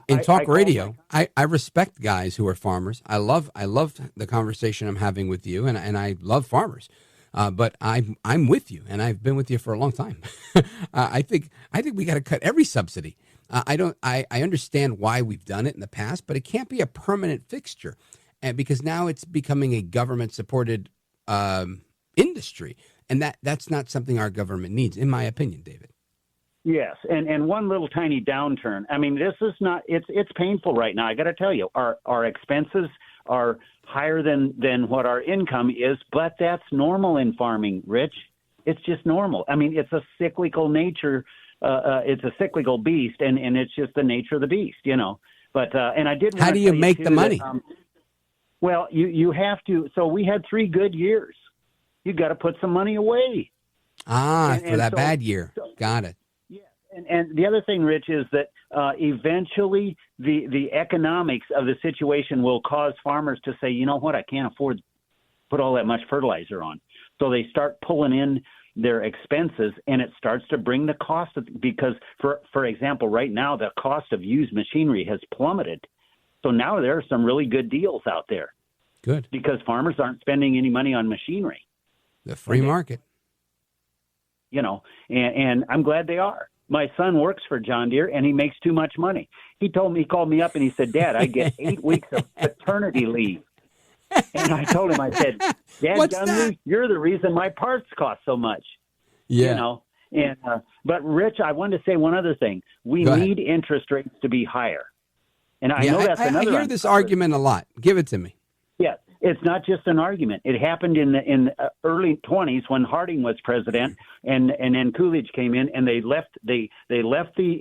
Speaker 2: in talk radio, I respect guys who are farmers. I love the conversation I'm having with you, and I love farmers. But I'm with you, and I've been with you for a long time. I think we got to cut every subsidy. I understand why we've done it in the past, but it can't be a permanent fixture. And because now it's becoming a government-supported industry, and that's not something our government needs, in my opinion, David.
Speaker 8: Yes, and one little tiny downturn. I mean, this is not. It's painful right now. I got to tell you, our expenses are higher than what our income is, but that's normal in farming, Rich. It's just normal. I mean, it's a cyclical nature. It's a cyclical beast, and it's just the nature of the beast, you know. But and I did.
Speaker 2: How do you make the money?
Speaker 8: Well, you have to. So we had 3 good years. You got to put some money away.
Speaker 2: For that bad year. Got it.
Speaker 8: Yeah, and the other thing, Rich, is that eventually the economics of the situation will cause farmers to say, you know what, I can't afford to put all that much fertilizer on. So they start pulling in their expenses, and it starts to bring the cost because, for example, right now the cost of used machinery has plummeted. So now there are some really good deals out there.
Speaker 2: Good.
Speaker 8: Because farmers aren't spending any money on machinery.
Speaker 2: The free market.
Speaker 8: You know, and I'm glad they are. My son works for John Deere, and he makes too much money. He called me up, and he said, Dad, I get 8 weeks of paternity leave. And I told him, I said, Dad, you're the reason my parts cost so much.
Speaker 2: Yeah.
Speaker 8: You know, and but Rich, I wanted to say one other thing. We need interest rates to be higher. And I know that's another.
Speaker 2: I hear this argument a lot. Give it to me.
Speaker 8: Yeah, it's not just an argument. It happened in the early 20s when Harding was president, and then Coolidge came in, and they left the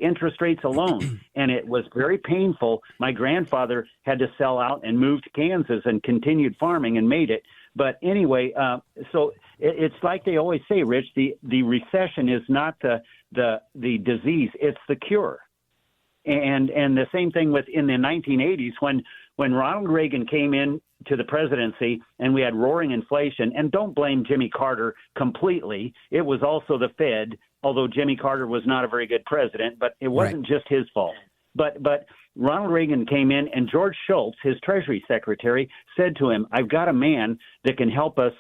Speaker 8: interest rates alone, and it was very painful. My grandfather had to sell out and move to Kansas and continued farming and made it. But anyway, so it's like they always say, Rich. The recession is not the disease; it's the cure. And the same thing with in the 1980s when Ronald Reagan came in to the presidency and we had roaring inflation. And don't blame Jimmy Carter completely. It was also the Fed, although Jimmy Carter was not a very good president, but it wasn't just his fault. But Ronald Reagan came in, and George Shultz, his Treasury Secretary, said to him, I've got a man that can help us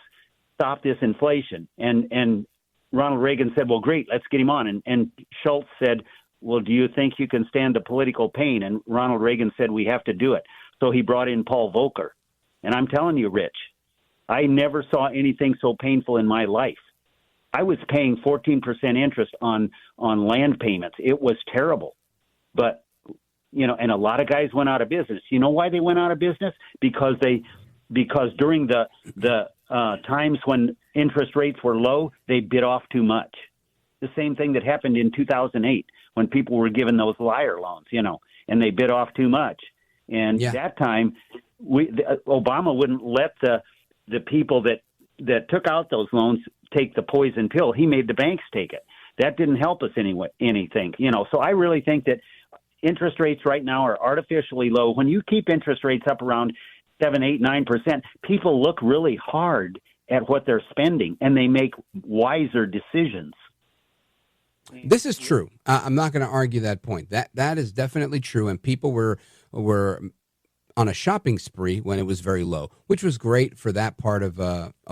Speaker 8: stop this inflation. And Ronald Reagan said, well, great, let's get him on. And Shultz said, well, do you think you can stand the political pain? And Ronald Reagan said, we have to do it. So he brought in Paul Volcker. And I'm telling you, Rich, I never saw anything so painful in my life. I was paying 14% interest on land payments. It was terrible. But, you know, and a lot of guys went out of business. You know why they went out of business? Because because during the times when interest rates were low, they bit off too much. The same thing that happened in 2008 when people were given those liar loans, and they bit off too much. And that time, Obama wouldn't let the people that took out those loans take the poison pill. He made the banks take it. That didn't help us anything. So I really think that interest rates right now are artificially low. When you keep interest rates up around 7, 8, 9%, people look really hard at what they're spending, and they make wiser decisions.
Speaker 2: This is true. I'm not going to argue that point. That is definitely true, and people were on a shopping spree when it was very low, which was great for that part of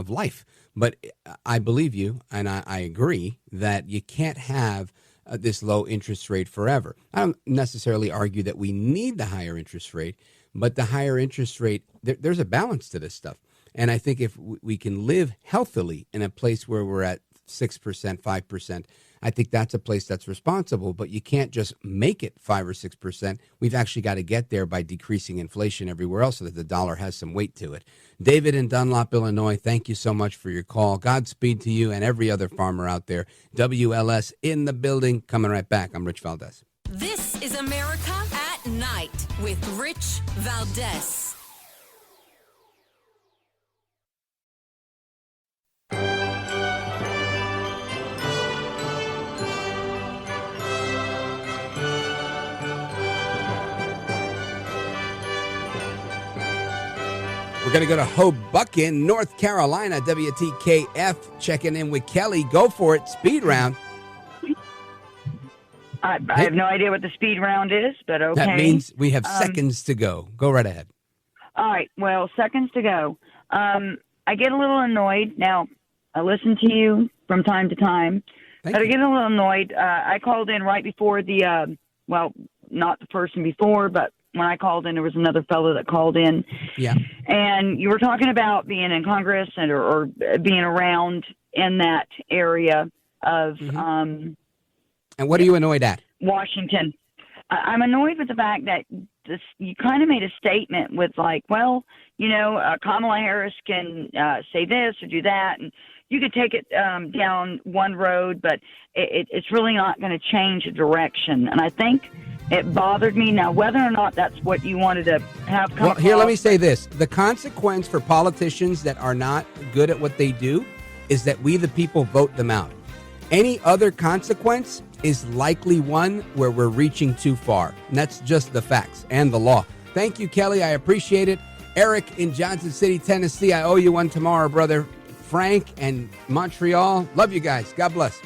Speaker 2: life. But I believe you, and I agree that you can't have this low interest rate forever. I don't necessarily argue that we need the higher interest rate, but the higher interest rate, there's a balance to this stuff. And I think if we can live healthily in a place where we're at 6%, 5%, I think that's a place that's responsible, but you can't just make it 5 or 6%. We've actually got to get there by decreasing inflation everywhere else so that the dollar has some weight to it. David in Dunlop, Illinois, thank you so much for your call. Godspeed to you and every other farmer out there. WLS in the building. Coming right back. I'm Rich Valdez.
Speaker 1: This is America at Night with Rich Valdez.
Speaker 2: We're going to go to Hoboken, North Carolina. WTKF checking in with Kelly. Go for it. Speed round.
Speaker 3: I have no idea what the speed round is, but okay.
Speaker 2: That means we have seconds to go. Go right ahead.
Speaker 3: All right. Well, seconds to go. I get a little annoyed. Now, I listen to you from time to time, but I get a little annoyed. I called in right before the, not the person before, but when I called in, there was another fellow that called in.
Speaker 2: Yeah.
Speaker 3: And you were talking about being in Congress or being around in that area of
Speaker 2: And what are you annoyed at?
Speaker 3: Washington. I'm annoyed with the fact that you kind of made a statement with Kamala Harris can say this or do that, and you could take it down one road, but it's really not going to change the direction. And I think it bothered me. Now, whether or not that's what you wanted to have come
Speaker 2: Well, here, let me say this. The consequence for politicians that are not good at what they do is that we, the people, vote them out. Any other consequence is likely one where we're reaching too far. And that's just the facts and the law. Thank you, Kelly. I appreciate it. Eric in Johnson City, Tennessee. I owe you one tomorrow, brother. Frank and Montreal. Love you guys. God bless.